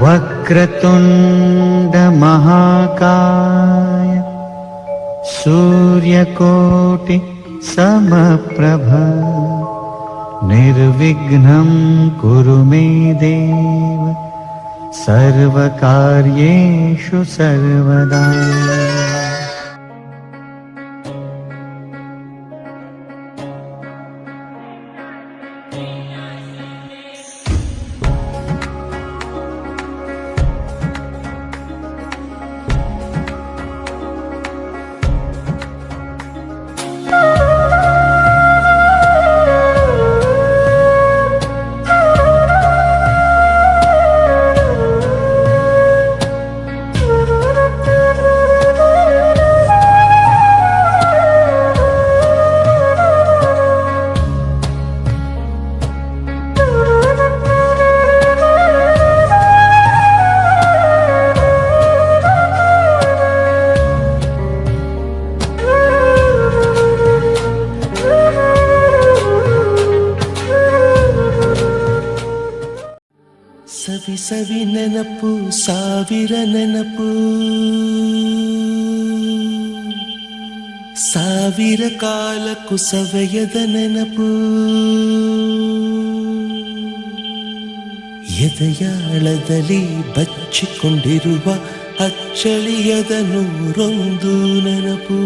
ವಕ್ರತುಂಡ ಮಹಾಕಾಯ ಸೂರ್ಯಕೋಟಿ ಸಮಪ್ರಭ ನಿರ್ವಿಘ್ನಂ ಕುರು ಮೇ ದೇವ ಸರ್ವಕಾರ್ಯೇಷು ಸರ್ವದಾ. ಸವಿ ಸವಿ ನೆನಪು ಸಾವಿರ ನೆನಪು, ಸಾವಿರ ಕಾಲಕ್ಕೂ ಸವೆಯದ ನೆನಪು, ಎದೆಯಾಳದಲ್ಲಿ ಬಚ್ಚಿಕೊಂಡಿರುವ ಅಚ್ಚಳಿಯದ ನೂರೊಂದು ನೆನಪು.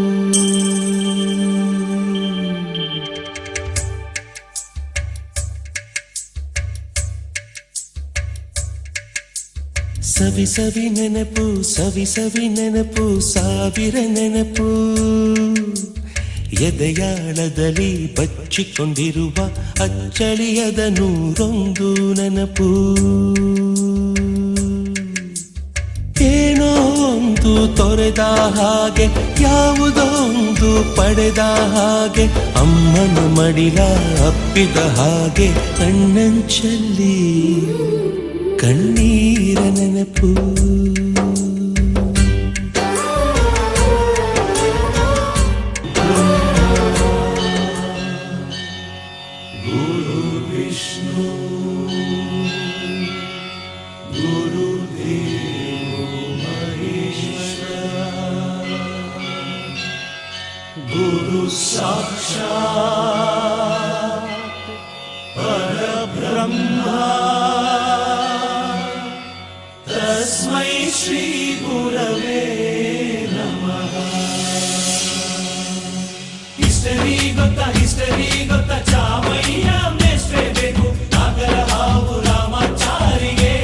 ಸವಿ ಸವಿ ನೆನಪು ಸವಿ ಸವಿ ನೆನಪು ಸಾವಿರ ನೆನಪು, ಎದೆಯಾಳದಲ್ಲಿ ಬಚ್ಚಿಕೊಂಡಿರುವ ಅಚ್ಚಳಿಯದ ನೂರೊಂದು ನೆನಪು. ಏನೋ ಒಂದು ತೊರೆದ ಹಾಗೆ, ಯಾವುದೋ ಒಂದು ಪಡೆದ ಹಾಗೆ, ಅಮ್ಮನ ಮಡಿಲ ಅಪ್ಪಿದ ಹಾಗೆ, ಕಣ್ಣಂಚಲ್ಲಿ ಕಣ್ಣೀರ ನೆನಪು. ಗುರು ವಿಷ್ಣು ಗುರು ದೇವೋ ಮಹೇಶ್ವರ, ಗುರು ಸಾಕ್ಷಾತ್ ಪರಬ್ರಹ್ಮ, ತಸ್ಮೈ ಶ್ರೀ ಗುರವೇ ನಮಃ. ಹಿಸ್ಟರಿ ಗೊತ್ತಾ ಚಾಮಯ್ಯ ಮೇಷ್ಟ್ರೇ ಬೇಕು, ನಾಗರ ಹಾವು ರಾಮಾಚಾರಿಗೆ.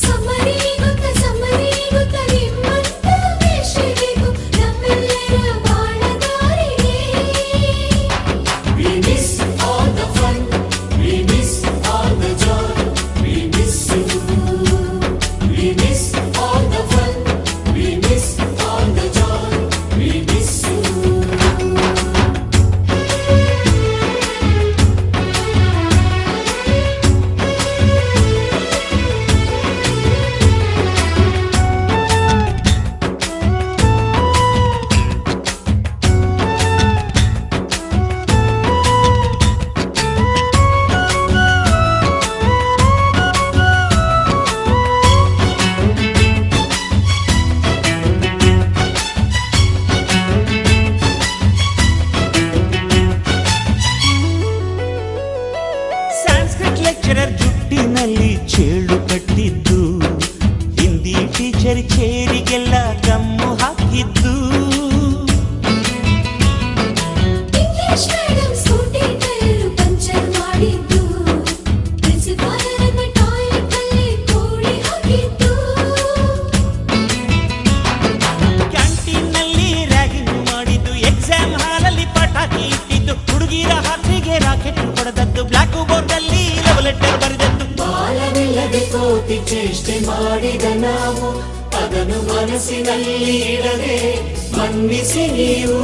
ಸಮ್ಮರಿ ಗೊತ್ತಾ ನಿಮ್ಮಂತ ಮೇಷ್ಟ್ರೇ ಬೇಕು, ನಮ್ಮೆಲ್ಲರ ಬಾಳದಾರಿಗೆ. We miss all the fun, we miss all the joy, we miss you. We miss all the fun, we miss all the joy, we miss you. Sanskrit lecturer ಜುಟ್ಟಿನಲ್ಲಿ ಚೇಳು ಕಟ್ಟಿದ್ದು, ಹಿಂದಿ ಟೀಚರ್ ಚೇರಿಗೆಲ್ಲ ಗಮ್ಮು ಹಾಕಿದ್ದು, English madam Scooty tyre puncture ಮಾಡಿದ್ದು, ಪ್ರಿನ್ಸಿಪಾಲರನ್ನ toilet ಅಲ್ಲಿ ಕೋಳಿ ಹಾಕಿದ್ದು, ಕ್ಯಾಂಟೀನ್ನಲ್ಲಿ ರ್ಯಾಗಿಂಗ್ ಮಾಡಿದ್ದು, ಎಕ್ಸಾಮ್ ಹಾಲಲ್ಲಿ ಪಟಾಕಿ ಇಟ್ಟಿದ್ದು, ಹುಡುಗಿರ ಹಾಸಿಗೆ ರಾಕೆಟ್ ಹೊಡೆದದ್ದು, ಬ್ಲಾಕ್ ಬೋರ್ಡ್ ಅಲ್ಲಿ ಲವ್ ಲೆಟರ್ ಬರೆದದ್ದು. ಬಾಲವಿಲ್ಲದೆ ಕೋತಿ ಚೇಷ್ಟೆ ಮಾಡಿದ ನಾವು, ಅದನ್ನು ಮನಸ್ಸಿನಲ್ಲಿ ಇಡದೆ ಮನ್ನಿಸಿ ನೀವು.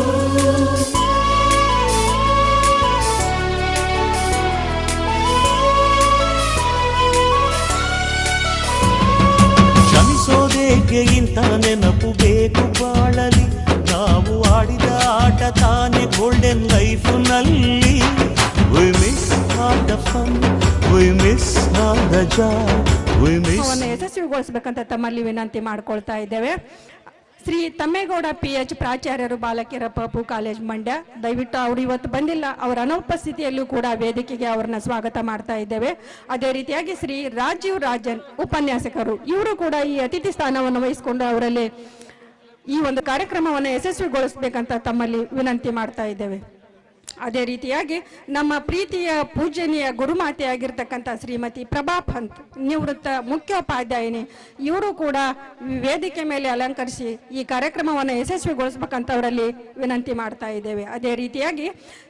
ಕ್ಷಮಿಸೋದೇಕೆ ಇಂಥ ನೆನಪು ಬೇಕು ಬಾಳಲಿ, ನಾವು ಆಡಿದ ಆಟ ತಾನೆ ಗೋಲ್ಡನ್ ಲೈಫ್ ನಲ್ಲಿ. We miss all the fun, we miss all the joy, ಅವನ್ನು ಯಶಸ್ವಿಗೊಳಿಸಬೇಕಂತ ತಮ್ಮಲ್ಲಿ ವಿನಂತಿ ಮಾಡ್ಕೊಳ್ತಾ ಇದ್ದೇವೆ. ಶ್ರೀ ತಮ್ಮೇಗೌಡ PH ಪ್ರಾಚಾರ್ಯರು ಬಾಲಕಿಯರ ಪಪು ಕಾಲೇಜ್ ಮಂಡ್ಯ, ದಯವಿಟ್ಟು ಅವರು ಇವತ್ತು ಬಂದಿಲ್ಲ, ಅವರ ಅನುಪಸ್ಥಿತಿಯಲ್ಲೂ ಕೂಡ ವೇದಿಕೆಗೆ ಅವರನ್ನ ಸ್ವಾಗತ ಮಾಡ್ತಾ ಇದ್ದೇವೆ. ಅದೇ ರೀತಿಯಾಗಿ ಶ್ರೀ ರಾಜೀವ್ ರಾಜನ್ ಉಪನ್ಯಾಸಕರು, ಇವರು ಕೂಡ ಈ ಅತಿಥಿ ಸ್ಥಾನವನ್ನು ವಹಿಸಿಕೊಂಡು ಅವರಲ್ಲಿ ಈ ಒಂದು ಕಾರ್ಯಕ್ರಮವನ್ನು ಯಶಸ್ವಿಗೊಳಿಸಬೇಕಂತ ತಮ್ಮಲ್ಲಿ ವಿನಂತಿ ಮಾಡ್ತಾ ಇದ್ದೇವೆ. ಅದೇ ರೀತಿಯಾಗಿ ನಮ್ಮ ಪ್ರೀತಿಯ ಪೂಜನೀಯ ಗುರುಮಾತೆಯಾಗಿರ್ತಕ್ಕಂಥ ಶ್ರೀಮತಿ ಪ್ರಭಾ ಪಂತ್ ನಿವೃತ್ತ ಮುಖ್ಯೋಪಾಧ್ಯಾಯಿನಿ, ಇವರು ಕೂಡ ವೇದಿಕೆ ಮೇಲೆ ಅಲಂಕರಿಸಿ ಈ ಕಾರ್ಯಕ್ರಮವನ್ನು ಯಶಸ್ವಿಗೊಳಿಸಬೇಕಂತ ಅವರಲ್ಲಿ ವಿನಂತಿ ಮಾಡ್ತಾ ಇದ್ದೇವೆ. ಅದೇ ರೀತಿಯಾಗಿ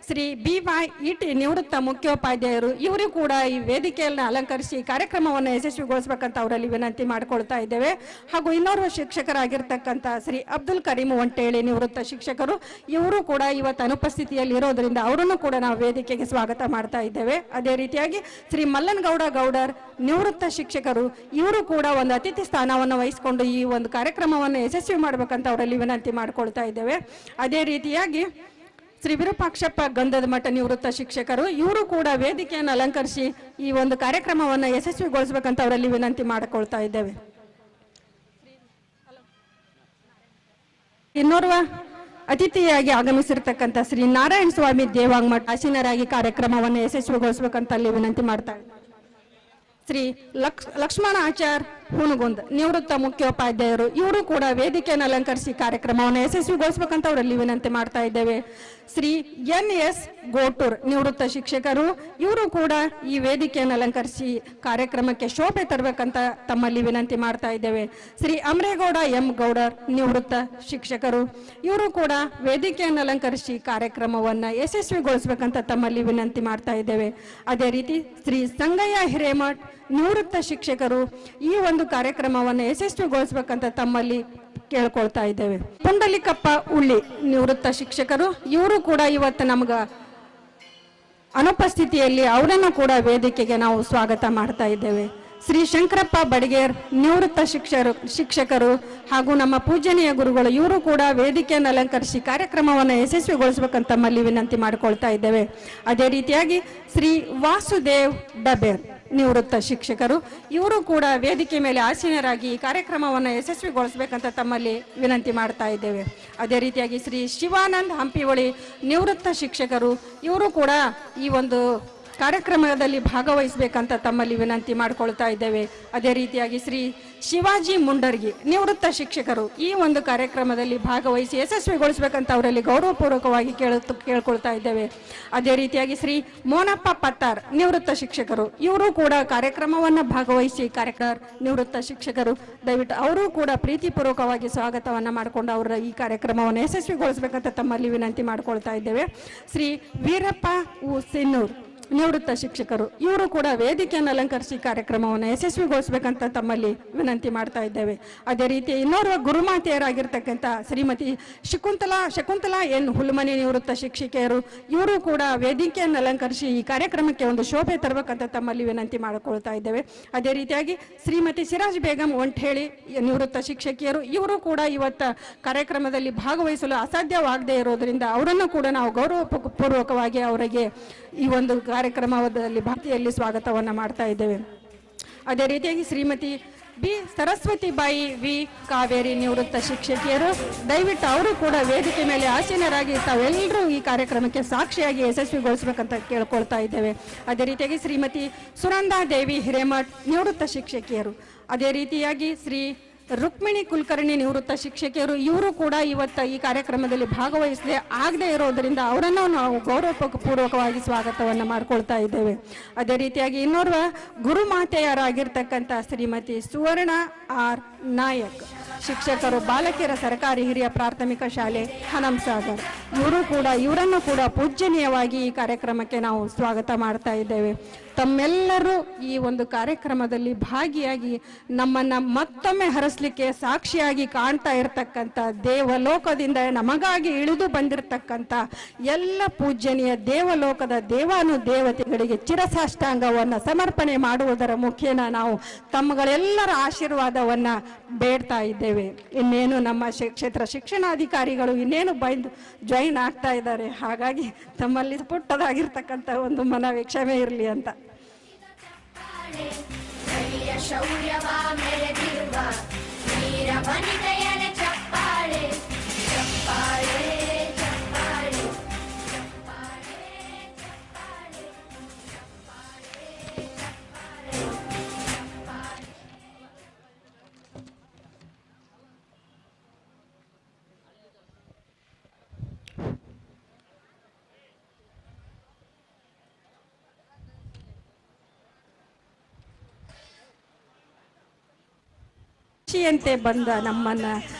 ಶ್ರೀ BYET ನಿವೃತ್ತ ಮುಖ್ಯೋಪಾಧ್ಯಾಯರು, ಇವರು ಕೂಡ ಈ ವೇದಿಕೆಯನ್ನು ಅಲಂಕರಿಸಿ ಕಾರ್ಯಕ್ರಮವನ್ನು ಯಶಸ್ವಿಗೊಳಿಸಬೇಕಂತ ಅವರಲ್ಲಿ ವಿನಂತಿ ಮಾಡಿಕೊಳ್ತಾ ಇದ್ದೇವೆ. ಹಾಗೂ ಇನ್ನೋರ್ವ ಶಿಕ್ಷಕರಾಗಿರ್ತಕ್ಕಂಥ ಶ್ರೀ ಅಬ್ದುಲ್ ಕರೀಂ ಒಂಟೇಳಿ ನಿವೃತ್ತ ಶಿಕ್ಷಕರು, ಇವರು ಕೂಡ ಇವತ್ತು ಅನುಪಸ್ಥಿತಿಯಲ್ಲಿ ಇರೋದ್ರಿಂದ ಅವರನ್ನು ಕೂಡ ನಾವು ವೇದಿಕೆಗೆ ಸ್ವಾಗತ ಮಾಡ್ತಾ ಇದ್ದೇವೆ. ಅದೇ ರೀತಿಯಾಗಿ ಶ್ರೀ ಮಲ್ಲನಗೌಡ ಗೌಡರ್ ನಿವೃತ್ತ ಶಿಕ್ಷಕರು, ಇವರು ಕೂಡ ಒಂದು ಅತಿಥಿ ಸ್ಥಾನವನ್ನು ವಹಿಸಿಕೊಂಡು ಈ ಒಂದು ಕಾರ್ಯಕ್ರಮವನ್ನು ಯಶಸ್ವಿ ಮಾಡಬೇಕಂತ ಅವರಲ್ಲಿ ವಿನಂತಿ ಮಾಡಿಕೊಳ್ತಾ ಇದ್ದೇವೆ. ಅದೇ ರೀತಿಯಾಗಿ ಶ್ರೀ ವಿರೂಪಾಕ್ಷಪ್ಪ ಗಂಧದ ಮಠ ನಿವೃತ್ತ ಶಿಕ್ಷಕರು, ಇವರು ಕೂಡ ವೇದಿಕೆಯನ್ನು ಅಲಂಕರಿಸಿ ಈ ಒಂದು ಕಾರ್ಯಕ್ರಮವನ್ನು ಯಶಸ್ವಿಗೊಳಿಸಬೇಕಂತ ಅವರಲ್ಲಿ ವಿನಂತಿ ಮಾಡಿಕೊಳ್ತಾ ಇದ್ದೇವೆ. ಇನ್ನೋರ್ವ ಅತಿಥಿಯಾಗಿ ಆಗಮಿಸಿರ್ತಕ್ಕಂಥ ಶ್ರೀ ನಾರಾಯಣ ಸ್ವಾಮಿ ದೇವಾಂಗಮಠ ಆಸೀನರಾಗಿ ಕಾರ್ಯಕ್ರಮವನ್ನು ಯಶಸ್ವಿಗೊಳಿಸಬೇಕಂತ ಅಲ್ಲಿ ವಿನಂತಿ ಮಾಡ್ತಾ ಇದ್ದಾರೆ. ಶ್ರೀ ಲಕ್ಷ್ಮಣ ಆಚಾರ್ ಹುನಗುಂದ್ ನಿವೃತ್ತ ಮುಖ್ಯೋಪಾಧ್ಯಾಯರು, ಇವರು ಕೂಡ ವೇದಿಕೆಯನ್ನು ಅಲಂಕರಿಸಿ ಕಾರ್ಯಕ್ರಮವನ್ನು ಯಶಸ್ವಿಗೊಳಿಸಬೇಕಂತ ಅವರಲ್ಲಿ ವಿನಂತಿ ಮಾಡ್ತಾ ಇದ್ದೇವೆ. ಶ್ರೀ NS ಗೋಟೂರ್ ನಿವೃತ್ತ ಶಿಕ್ಷಕರು, ಇವರು ಕೂಡ ಈ ವೇದಿಕೆಯನ್ನು ಅಲಂಕರಿಸಿ ಕಾರ್ಯಕ್ರಮಕ್ಕೆ ಶೋಭೆ ತರಬೇಕಂತ ತಮ್ಮಲ್ಲಿ ವಿನಂತಿ ಮಾಡ್ತಾ ಇದ್ದೇವೆ. ಶ್ರೀ ಅಮರೇಗೌಡ M ಗೌಡರ್ ನಿವೃತ್ತ ಶಿಕ್ಷಕರು, ಇವರು ಕೂಡ ವೇದಿಕೆಯನ್ನು ಅಲಂಕರಿಸಿ ಕಾರ್ಯಕ್ರಮವನ್ನು ಯಶಸ್ವಿಗೊಳಿಸಬೇಕಂತ ತಮ್ಮಲ್ಲಿ ವಿನಂತಿ ಮಾಡ್ತಾ ಇದ್ದೇವೆ. ಅದೇ ರೀತಿ ಶ್ರೀ ಸಂಗಯ್ಯ ಹಿರೇಮಠ್ ನಿವೃತ್ತ ಶಿಕ್ಷಕರು, ಈ ಒಂದು ಕಾರ್ಯಕ್ರಮವನ್ನು ಯಶಸ್ವಿಗೊಳಿಸಬೇಕಂತ ತಮ್ಮಲ್ಲಿ ಕೇಳ್ಕೊಳ್ತಾ ಇದ್ದೇವೆ. ಪುಂಡಲಿಕಪ್ಪ ಉಳ್ಳಿ ನಿವೃತ್ತ ಶಿಕ್ಷಕರು, ಇವರು ಕೂಡ ಇವತ್ತು ನಮ್ಗ ಅನುಪಸ್ಥಿತಿಯಲ್ಲಿ ಅವರನ್ನು ಕೂಡ ವೇದಿಕೆಗೆ ನಾವು ಸ್ವಾಗತ ಮಾಡ್ತಾ ಇದ್ದೇವೆ. ಶ್ರೀ ಶಂಕರಪ್ಪ ಬಡಗೇರ್ ನಿವೃತ್ತ ಶಿಕ್ಷಕರು ಹಾಗೂ ನಮ್ಮ ಪೂಜನೀಯ ಗುರುಗಳು, ಇವರು ಕೂಡ ವೇದಿಕೆಯನ್ನು ಅಲಂಕರಿಸಿ ಕಾರ್ಯಕ್ರಮವನ್ನು ಯಶಸ್ವಿಗೊಳಿಸಬೇಕಂತ ತಮ್ಮಲ್ಲಿ ವಿನಂತಿ ಮಾಡಿಕೊಳ್ತಾ ಇದ್ದೇವೆ. ಅದೇ ರೀತಿಯಾಗಿ ಶ್ರೀ ವಾಸುದೇವ್ ಡಬೇರ್ ನಿವೃತ್ತ ಶಿಕ್ಷಕರು, ಇವರು ಕೂಡ ವೇದಿಕೆ ಮೇಲೆ ಆಸೀನರಾಗಿ ಈ ಕಾರ್ಯಕ್ರಮವನ್ನು ಯಶಸ್ವಿಗೊಳಿಸಬೇಕಂತ ತಮ್ಮಲ್ಲಿ ವಿನಂತಿ ಮಾಡ್ತಾ ಇದ್ದೇವೆ. ಅದೇ ರೀತಿಯಾಗಿ ಶ್ರೀ ಶಿವಾನಂದ್ ಹಂಪಿವಳಿ ನಿವೃತ್ತ ಶಿಕ್ಷಕರು, ಇವರು ಕೂಡ ಈ ಒಂದು ಕಾರ್ಯಕ್ರಮದಲ್ಲಿ ಭಾಗವಹಿಸಬೇಕಂತ ತಮ್ಮಲ್ಲಿ ವಿನಂತಿ ಮಾಡಿಕೊಳ್ತಾ ಇದ್ದೇವೆ. ಅದೇ ರೀತಿಯಾಗಿ ಶ್ರೀ ಶಿವಾಜಿ ಮುಂಡರ್ಗಿ ನಿವೃತ್ತ ಶಿಕ್ಷಕರು, ಈ ಒಂದು ಕಾರ್ಯಕ್ರಮದಲ್ಲಿ ಭಾಗವಹಿಸಿ ಯಶಸ್ವಿಗೊಳಿಸಬೇಕಂತ ಅವರಲ್ಲಿ ಗೌರವಪೂರ್ವಕವಾಗಿ ಕೇಳ್ಕೊಳ್ತಾ ಇದ್ದೇವೆ. ಅದೇ ರೀತಿಯಾಗಿ ಶ್ರೀ ಮೋನಪ್ಪ ಪತ್ತಾರ್ ನಿವೃತ್ತ ಶಿಕ್ಷಕರು, ಇವರು ಕೂಡ ಕಾರ್ಯಕ್ರಮವನ್ನು ಭಾಗವಹಿಸಿ ನಿವೃತ್ತ ಶಿಕ್ಷಕರು, ದಯವಿಟ್ಟು ಅವರು ಕೂಡ ಪ್ರೀತಿಪೂರ್ವಕವಾಗಿ ಸ್ವಾಗತವನ್ನು ಮಾಡಿಕೊಂಡು ಅವರ ಈ ಕಾರ್ಯಕ್ರಮವನ್ನು ಯಶಸ್ವಿಗೊಳಿಸಬೇಕಂತ ತಮ್ಮಲ್ಲಿ ವಿನಂತಿ ಮಾಡಿಕೊಳ್ತಾ ಇದ್ದೇವೆ. ಶ್ರೀ ವೀರಪ್ಪ ಸಿನ್ನೂರ್ ನಿವೃತ್ತ ಶಿಕ್ಷಕರು, ಇವರು ಕೂಡ ವೇದಿಕೆಯನ್ನು ಅಲಂಕರಿಸಿ ಕಾರ್ಯಕ್ರಮವನ್ನು ಯಶಸ್ವಿಗೊಳಿಸಬೇಕಂತ ತಮ್ಮಲ್ಲಿ ವಿನಂತಿ ಮಾಡ್ತಾ ಇದ್ದೇವೆ. ಅದೇ ರೀತಿ ಇನ್ನೋರ್ವ ಗುರುಮಾತೆಯರಾಗಿರ್ತಕ್ಕಂಥ ಶ್ರೀಮತಿ ಶಕುಂತಲಾ N ಹುಲ್ಮನಿ ನಿವೃತ್ತ ಶಿಕ್ಷಕಿಯರು, ಇವರು ಕೂಡ ವೇದಿಕೆಯನ್ನು ಅಲಂಕರಿಸಿ ಈ ಕಾರ್ಯಕ್ರಮಕ್ಕೆ ಒಂದು ಶೋಭೆ ತರಬೇಕಂತ ತಮ್ಮಲ್ಲಿ ವಿನಂತಿ ಮಾಡಿಕೊಳ್ತಾ ಇದ್ದೇವೆ. ಅದೇ ರೀತಿಯಾಗಿ ಶ್ರೀಮತಿ ಸಿರಾಜ್ ಬೇಗಂ ಒಂಟೇಳಿ ನಿವೃತ್ತ ಶಿಕ್ಷಕಿಯರು, ಇವರು ಕೂಡ ಇವತ್ತ ಕಾರ್ಯಕ್ರಮದಲ್ಲಿ ಭಾಗವಹಿಸಲು ಅಸಾಧ್ಯವಾಗದೇ ಇರೋದ್ರಿಂದ ಅವರನ್ನು ಕೂಡ ನಾವು ಗೌರವಪೂರ್ವಕವಾಗಿ ಅವರಿಗೆ ಈ ಒಂದು ಕಾರ್ಯಕ್ರಮದಲ್ಲಿ ಭಕ್ತಿಯಲ್ಲಿ ಸ್ವಾಗತವನ್ನು ಮಾಡ್ತಾ ಇದ್ದೇವೆ. ಅದೇ ರೀತಿಯಾಗಿ ಶ್ರೀಮತಿ B ಸರಸ್ವತಿ ಬಾಯಿ V ಕಾವೇರಿ ನಿವೃತ್ತ ಶಿಕ್ಷಕಿಯರು, ದಯವಿಟ್ಟು ಅವರು ಕೂಡ ವೇದಿಕೆ ಮೇಲೆ ಆಸೀನರಾಗಿ ತಾವೆಲ್ಲರೂ ಈ ಕಾರ್ಯಕ್ರಮಕ್ಕೆ ಸಾಕ್ಷಿಯಾಗಿ ಯಶಸ್ವಿಗೊಳಿಸಬೇಕಂತ ಕೇಳ್ಕೊಳ್ತಾ ಇದ್ದೇವೆ. ಅದೇ ರೀತಿಯಾಗಿ ಶ್ರೀಮತಿ ಸುನಂದಾ ದೇವಿ ಹಿರೇಮಠ್ ನಿವೃತ್ತ ಶಿಕ್ಷಕಿಯರು, ಅದೇ ರೀತಿಯಾಗಿ ಶ್ರೀ ರುಕ್ಮಿಣಿ ಕುಲಕರ್ಣಿ ನಿವೃತ್ತ ಶಿಕ್ಷಕಿಯರು, ಇವರು ಕೂಡ ಇವತ್ತು ಈ ಕಾರ್ಯಕ್ರಮದಲ್ಲಿ ಭಾಗವಹಿಸದೆ ಆಗದೆ ಇರೋದರಿಂದ ಅವರನ್ನು ನಾವು ಗೌರವಪೂರ್ವಕವಾಗಿ ಸ್ವಾಗತವನ್ನು ಮಾಡಿಕೊಳ್ತಾ ಇದ್ದೇವೆ. ಅದೇ ರೀತಿಯಾಗಿ ಇನ್ನೋರ್ವ ಗುರುಮಾತೆಯರಾಗಿರ್ತಕ್ಕಂಥ ಶ್ರೀಮತಿ ಸುವರ್ಣ R ನಾಯಕ್ ಶಿಕ್ಷಕರು, ಬಾಲಕಿಯರ ಸರ್ಕಾರಿ ಹಿರಿಯ ಪ್ರಾಥಮಿಕ ಶಾಲೆ ಹನಂಸಾಗರ್, ಇವರನ್ನು ಕೂಡ ಪೂಜ್ಯನೀಯವಾಗಿ ಈ ಕಾರ್ಯಕ್ರಮಕ್ಕೆ ನಾವು ಸ್ವಾಗತ ಮಾಡ್ತಾ ಇದ್ದೇವೆ. ತಮ್ಮೆಲ್ಲರೂ ಈ ಒಂದು ಕಾರ್ಯಕ್ರಮದಲ್ಲಿ ಭಾಗಿಯಾಗಿ ನಮ್ಮನ್ನು ಮತ್ತೊಮ್ಮೆ ಹರಿಸಲಿಕ್ಕೆ ಸಾಕ್ಷಿಯಾಗಿ ಕಾಣ್ತಾ ಇರತಕ್ಕಂಥ ದೇವಲೋಕದಿಂದ ನಮಗಾಗಿ ಇಳಿದು ಬಂದಿರತಕ್ಕಂಥ ಎಲ್ಲ ಪೂಜ್ಯನೀಯ ದೇವಲೋಕದ ದೇವಾನುದೇವತೆಗಳಿಗೆ ಚಿರಸಾಷ್ಟಾಂಗವನ್ನು ಸಮರ್ಪಣೆ ಮಾಡುವುದರ ಮುಖೇನ ನಾವು ತಮ್ಮಗಳೆಲ್ಲರ ಆಶೀರ್ವಾದವನ್ನು ಬೇಡ್ತಾ ಇದ್ದೇವೆ. ಇನ್ನೇನು ನಮ್ಮ ಕ್ಷೇತ್ರ ಶಿಕ್ಷಣಾಧಿಕಾರಿಗಳು ಇನ್ನೇನು ಬಂದು ಜಾಯಿನ್ ಆಗ್ತಾ ಇದ್ದಾರೆ, ಹಾಗಾಗಿ ತಮ್ಮಲ್ಲಿ ಪುಟ್ಟದಾಗಿರ್ತಕ್ಕಂಥ ಒಂದು ಮನವಿ ಕ್ಷಮೆ ಇರಲಿ ಅಂತ. ಶೌರ್ಯವ ಮೆರೆದಿರುವ ವೀರ ವನಿತೆಯರ ಚಪ್ಪಾಳೆ ಚಪ್ಪಾಳೆ ಚಪ್ಪಾಳೆ ಚಪ್ಪಾಳೆ ಚಪ್ಪಾಳೆ ಚಪ್ಪಾಳೆ ಚಪ್ಪಾಳೆ ಖುಷಿಯಂತೆ ಬಂದ ನಮ್ಮನ್ನ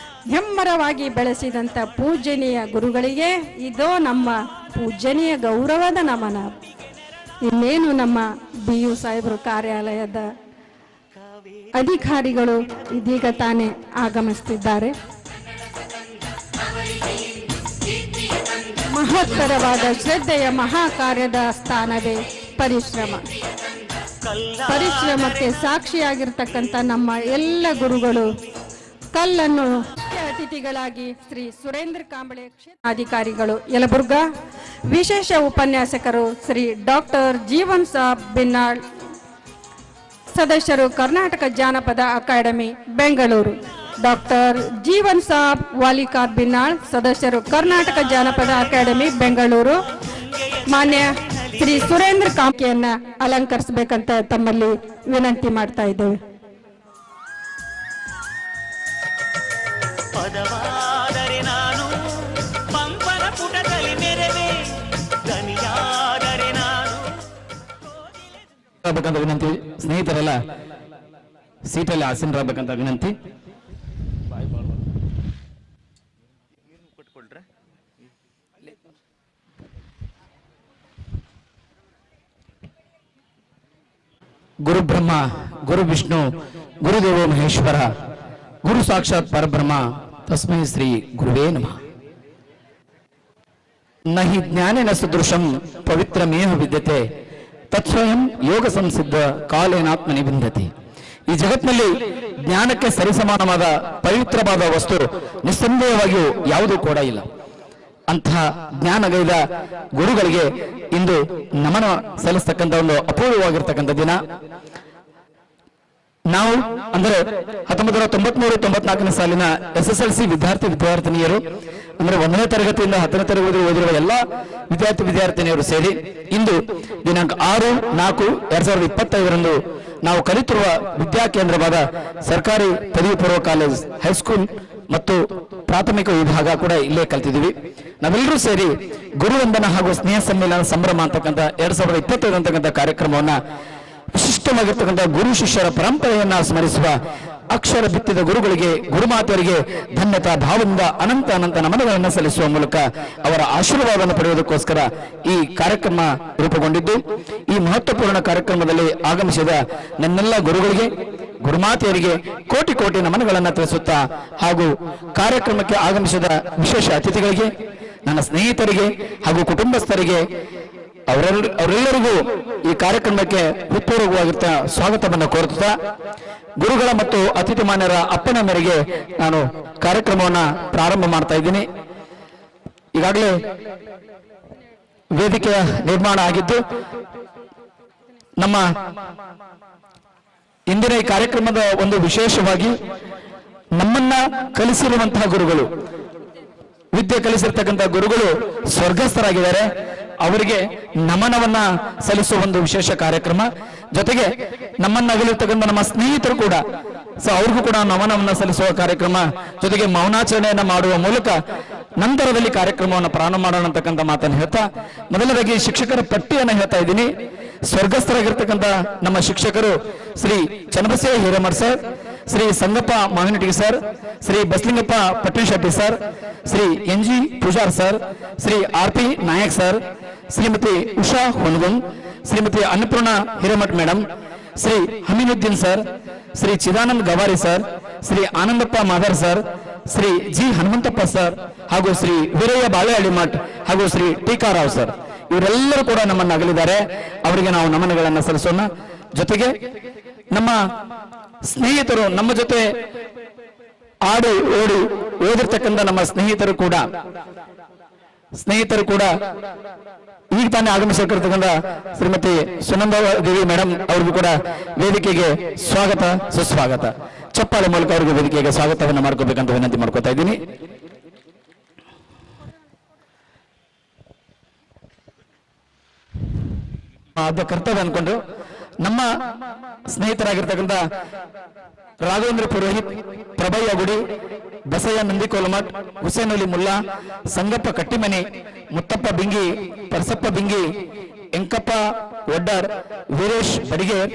ಹೆಮ್ಮರವಾಗಿ ಬೆಳೆಸಿದಂಥ ಪೂಜನೀಯ ಗುರುಗಳಿಗೆ ಇದೋ ನಮ್ಮ ಪೂಜನೀಯ ಗೌರವದ ನಮನ. ಇನ್ನೇನು ನಮ್ಮ BU ಸಾಹೇಬರು ಕಾರ್ಯಾಲಯದ ಅಧಿಕಾರಿಗಳು ಇದೀಗ ತಾನೇ ಆಗಮಿಸುತ್ತಿದ್ದಾರೆ. ಮಹತ್ತರವಾದ ಶ್ರದ್ಧೆಯ ಮಹಾಕಾರ್ಯದ ಸ್ಥಾನವೇ ಪರಿಶ್ರಮ. ಪರಿಶ್ರಮಕ್ಕೆ ಸಾಕ್ಷಿಯಾಗಿರ್ತಕ್ಕಂಥ ನಮ್ಮ ಎಲ್ಲ ಗುರುಗಳು ಕಲ್ಲನ್ನು ಮುಖ್ಯ ಅತಿಥಿಗಳಾಗಿ ಶ್ರೀ ಸುರೇಂದ್ರ ಕಾಂಬಳೆ ಅಧಿಕಾರಿಗಳು ಯಲಬುರ್ಗಾ, ವಿಶೇಷ ಉಪನ್ಯಾಸಕರು ಶ್ರೀ ಡಾಕ್ಟರ್ ಜೀವನ್ ಸಾಬ್ ಬಿನ್ನಾಳ್, ಸದಸ್ಯರು ಕರ್ನಾಟಕ ಜಾನಪದ ಅಕಾಡೆಮಿ ಬೆಂಗಳೂರು. ಡಾಕ್ಟರ್ ಜೀವನ್ ಸಾಬ್ ವಾಲಿಕಾರ್ ಬಿನ್ನಾಳ್, ಸದಸ್ಯರು ಕರ್ನಾಟಕ ಜಾನಪದ ಅಕಾಡೆಮಿ ಬೆಂಗಳೂರು. ಮಾನ್ಯ ಶ್ರೀ ಸುರೇಂದ್ರ ಕಾಂಕೆಯನ್ನ ಅಲಂಕರಿಸಬೇಕಂತ ತಮ್ಮಲ್ಲಿ ವಿನಂತಿ ಮಾಡ್ತಾ ಇದ್ದೇವೆ. ಪದವಾದರೆ ನಾನು ಪಂಪನ ಪುಟದಲ್ಲಿ ಮೆರವೆ, ದನಿಯಾದರೆ ನಾನು ವಿನಂತಿ. ಸ್ನೇಹಿತರೆಲ್ಲ ಸೀಟಲ್ಲಿ ಆಸೀನರಾಗಬೇಕಂತ ವಿನಂತಿ. ಗುರು ಬ್ರಹ್ಮ, ಗುರು ವಿಷ್ಣು, ಗುರುದೇವೋ ಮಹೇಶ್ವರ, ಗುರು ಸಾಕ್ಷಾತ್ ಪರಬ್ರಹ್ಮ, ತಸ್ಮೈ ಶ್ರೀ ಗುರುವೇ ನಮಃ. ನಹಿ ಜ್ಞಾನೇನ ಸದೃಶಂ ಪವಿತ್ರಮೇಹ ವಿದ್ಯತೆ ತತ್ಸ್ವಯಂ ಯೋಗ ಸಂಸಿದ್ಧ ಕಾಲೇನಾತ್ಮನಿ ಬಿಂದತಿ. ಈ ಜಗತ್ತಿನಲ್ಲಿ ಜ್ಞಾನಕ್ಕೆ ಸರಿಸಮಾನವಾದ ಪವಿತ್ರವಾದ ವಸ್ತು ನಿಸ್ಸಂದೇಹವಾಗಿಯೂ ಯಾವುದೂ ಕೂಡ ಇಲ್ಲ. ಅಂತಹ ಜ್ಞಾನಗೈದ ಗುರುಗಳಿಗೆ ಇಂದು ನಮನ ಸಲ್ಲಿಸ್ತಕ್ಕಂಥ ಒಂದು ಅಪೂರ್ವವಾಗಿರ್ತಕ್ಕಂಥ ದಿನ. ನಾವು ಅಂದರೆ 1993-94 ಸಾಲಿನ SSLC ವಿದ್ಯಾರ್ಥಿನಿಯರು ಅಂದ್ರೆ 1ನೇ ತರಗತಿಯಿಂದ 10ನೇ ತರಗತಿ ಓದಿರುವ ಎಲ್ಲ ವಿದ್ಯಾರ್ಥಿನಿಯರು ಸೇರಿ ಇಂದು ದಿನಾಂಕ 6/4/2025 ನಾವು ಕಲಿತಿರುವ ವಿದ್ಯಾಕೇಂದ್ರವಾದ ಸರ್ಕಾರಿ ಪದವಿ ಪೂರ್ವ ಕಾಲೇಜ್, ಹೈಸ್ಕೂಲ್ ಮತ್ತು ಪ್ರಾಥಮಿಕ ವಿಭಾಗ ಕೂಡ ಇಲ್ಲೇ ಕಲ್ತಿದ್ದೀವಿ. ನಾವೆಲ್ಲರೂ ಸೇರಿ ಗುರುವಂದನ ಹಾಗೂ ಸ್ನೇಹ ಸಮ್ಮೇಳನ ಸಂಭ್ರಮ ಅಂತಕ್ಕಂಥ 2025 ಅಂತಕ್ಕಂಥ ಕಾರ್ಯಕ್ರಮವನ್ನ ವಿಶಿಷ್ಟವಾಗಿರ್ತಕ್ಕಂಥ ಗುರು ಶಿಷ್ಯರ ಪರಂಪರೆಯನ್ನ ಸ್ಮರಿಸುವ ಅಕ್ಷರ ಬಿತ್ತಿದ ಗುರುಗಳಿಗೆ, ಗುರುಮಾತೆಯರಿಗೆ ಧನ್ಯತಾ ಭಾವದಿಂದ ಅನಂತ ನಮನಗಳನ್ನು ಸಲ್ಲಿಸುವ ಮೂಲಕ ಅವರ ಆಶೀರ್ವಾದವನ್ನು ಪಡೆಯುವುದಕ್ಕೋಸ್ಕರ ಈ ಕಾರ್ಯಕ್ರಮ ರೂಪುಗೊಂಡಿದ್ದು, ಈ ಮಹತ್ವಪೂರ್ಣ ಕಾರ್ಯಕ್ರಮದಲ್ಲಿ ಆಗಮಿಸಿದ ನನ್ನೆಲ್ಲ ಗುರುಗಳಿಗೆ, ಗುರುಮಾತೆಯರಿಗೆ ಕೋಟಿ ಕೋಟಿ ನಮನಗಳನ್ನು ತಿಳಿಸುತ್ತಾ ಹಾಗೂ ಕಾರ್ಯಕ್ರಮಕ್ಕೆ ಆಗಮಿಸಿದ ವಿಶೇಷ ಅತಿಥಿಗಳಿಗೆ, ನನ್ನ ಸ್ನೇಹಿತರಿಗೆ ಹಾಗೂ ಕುಟುಂಬಸ್ಥರಿಗೆ ಅವರೆಲ್ಲರಿಗೂ ಈ ಕಾರ್ಯಕ್ರಮಕ್ಕೆ ಹೃತ್ಪೂರ್ವಕವಾಗಿರ್ತ ಸ್ವಾಗತವನ್ನು ಕೋರುತ್ತಾ ಗುರುಗಳ ಮತ್ತು ಅತಿಥಿ ಮಾನ್ಯರ ಅಪ್ಪನ ಮೇರೆಗೆ ನಾನು ಕಾರ್ಯಕ್ರಮವನ್ನು ಪ್ರಾರಂಭ ಮಾಡ್ತಾ ಇದ್ದೀನಿ. ಈಗಾಗಲೇ ವೇದಿಕೆಯ ನಿರ್ಮಾಣ ಆಗಿದ್ದು, ನಮ್ಮ ಇಂದಿನ ಈ ಕಾರ್ಯಕ್ರಮದ ಒಂದು ವಿಶೇಷವಾಗಿ ನಮ್ಮನ್ನ ಕಲಿಸಿರುವಂತಹ ಗುರುಗಳು, ವಿದ್ಯೆ ಕಲಿಸಿರ್ತಕ್ಕಂಥ ಗುರುಗಳು ಸ್ವರ್ಗಸ್ಥರಾಗಿದ್ದಾರೆ. ಅವರಿಗೆ ನಮನವನ್ನ ಸಲ್ಲಿಸುವ ಒಂದು ವಿಶೇಷ ಕಾರ್ಯಕ್ರಮ. ಜೊತೆಗೆ ನಮ್ಮನ್ನ ಅಗಲಿರ್ತಕ್ಕಂಥ ನಮ್ಮ ಸ್ನೇಹಿತರು ಕೂಡ ಅವ್ರಿಗೂ ಕೂಡ ನಮನವನ್ನ ಸಲ್ಲಿಸುವ ಕಾರ್ಯಕ್ರಮ, ಜೊತೆಗೆ ಮೌನಾಚರಣೆಯನ್ನ ಮಾಡುವ ಮೂಲಕ ನಂತರದಲ್ಲಿ ಕಾರ್ಯಕ್ರಮವನ್ನು ಪ್ರಾರಂಭ ಮಾಡೋಣ ಅಂತಕ್ಕಂಥ ಮಾತನ್ನು ಹೇಳ್ತಾ, ಮೊದಲನೇದಾಗಿ ಶಿಕ್ಷಕರ ಪಟ್ಟಿಯನ್ನು ಹೇಳ್ತಾ ಇದ್ದೀನಿ. ಸ್ವರ್ಗಸ್ಥರಾಗಿರ್ತಕ್ಕಂಥ ನಮ್ಮ ಶಿಕ್ಷಕರು Shri Channabasayya Hiremath sir, Shri Sangappa Mavinatige sir, Shri Basalingappa Pattanashetti sir, Shri NG Pujar sir, Shri RP Nayak sir, Shrimati Usha Honagun, Shrimati Annapurna Hiremath madam, Shri Haminuddin sir, Shri Chidanand Gavari sir, Shri Anandappa Madar sir, Shri G Hanumanthappa sir ಹಾಗೂ ಶ್ರೀ ವೀರಯ್ಯ ಬಾಳೆಹಳ್ಳಿ ಮಠ್ ಹಾಗೂ ಶ್ರೀ ಟೀಕಾರಾವ್ ಸರ್, ಇವರೆಲ್ಲರೂ ಕೂಡ ನಮ್ಮನ್ನು ಅಗಲಿದ್ದಾರೆ. ಅವರಿಗೆ ನಾವು ನಮನಗಳನ್ನು ಸಲ್ಲಿಸೋಣ. ಜೊತೆಗೆ ನಮ್ಮ ಸ್ನೇಹಿತರು, ನಮ್ಮ ಜೊತೆ ಆಡಿ ಓಡಿ ಓದಿರ್ತಕ್ಕಂಥ ನಮ್ಮ ಸ್ನೇಹಿತರು ಕೂಡ ಸ್ನೇಹಿತರು ಕೂಡ ಈಗ ತಾನೇ ಆಗಮಿಸಿರ್ತಕ್ಕಂಥ ಶ್ರೀಮತಿ ಸುನಂದ ದೇವಿ ಮೇಡಮ್ ಅವ್ರಿಗೂ ಕೂಡ ವೇದಿಕೆಗೆ ಸ್ವಾಗತ ಸುಸ್ವಾಗತ. ಚಪ್ಪಾಳೆ ಮೂಲಕ ಅವರಿಗೆ ವೇದಿಕೆಗೆ ಸ್ವಾಗತವನ್ನ ಮಾಡ್ಕೋಬೇಕಂತ ವಿನಂತಿ ಮಾಡ್ಕೋತಾ ಇದ್ದೀನಿ. ಆದ್ಯ ಕರ್ತವ್ಯ ಅನ್ಕೊಂಡು ನಮ್ಮ ಸ್ನೇಹಿತರಾಗಿರ್ತಕ್ಕಂಥ ರಾಘವೇಂದ್ರ ಪುರೋಹಿತ್, ಪ್ರಭಯ್ಯ ಗುಡಿ, ಬಸಯ್ಯ ನಂದಿಕೋಲಮಠ್, ಹುಸೇನ್ ಅಲಿ ಮುಲ್ಲಾ, ಸಂಗಪ್ಪ ಕಟ್ಟಿಮನಿ, ಮುತ್ತಪ್ಪ ಬಿಂಗಿ, ಪರಸಪ್ಪ ಬಿಂಗಿ, ಎಂಕಪ್ಪ ಒಡ್ಡರ್, ವೀರೇಶ್ ಬಡಿಗೇರ್,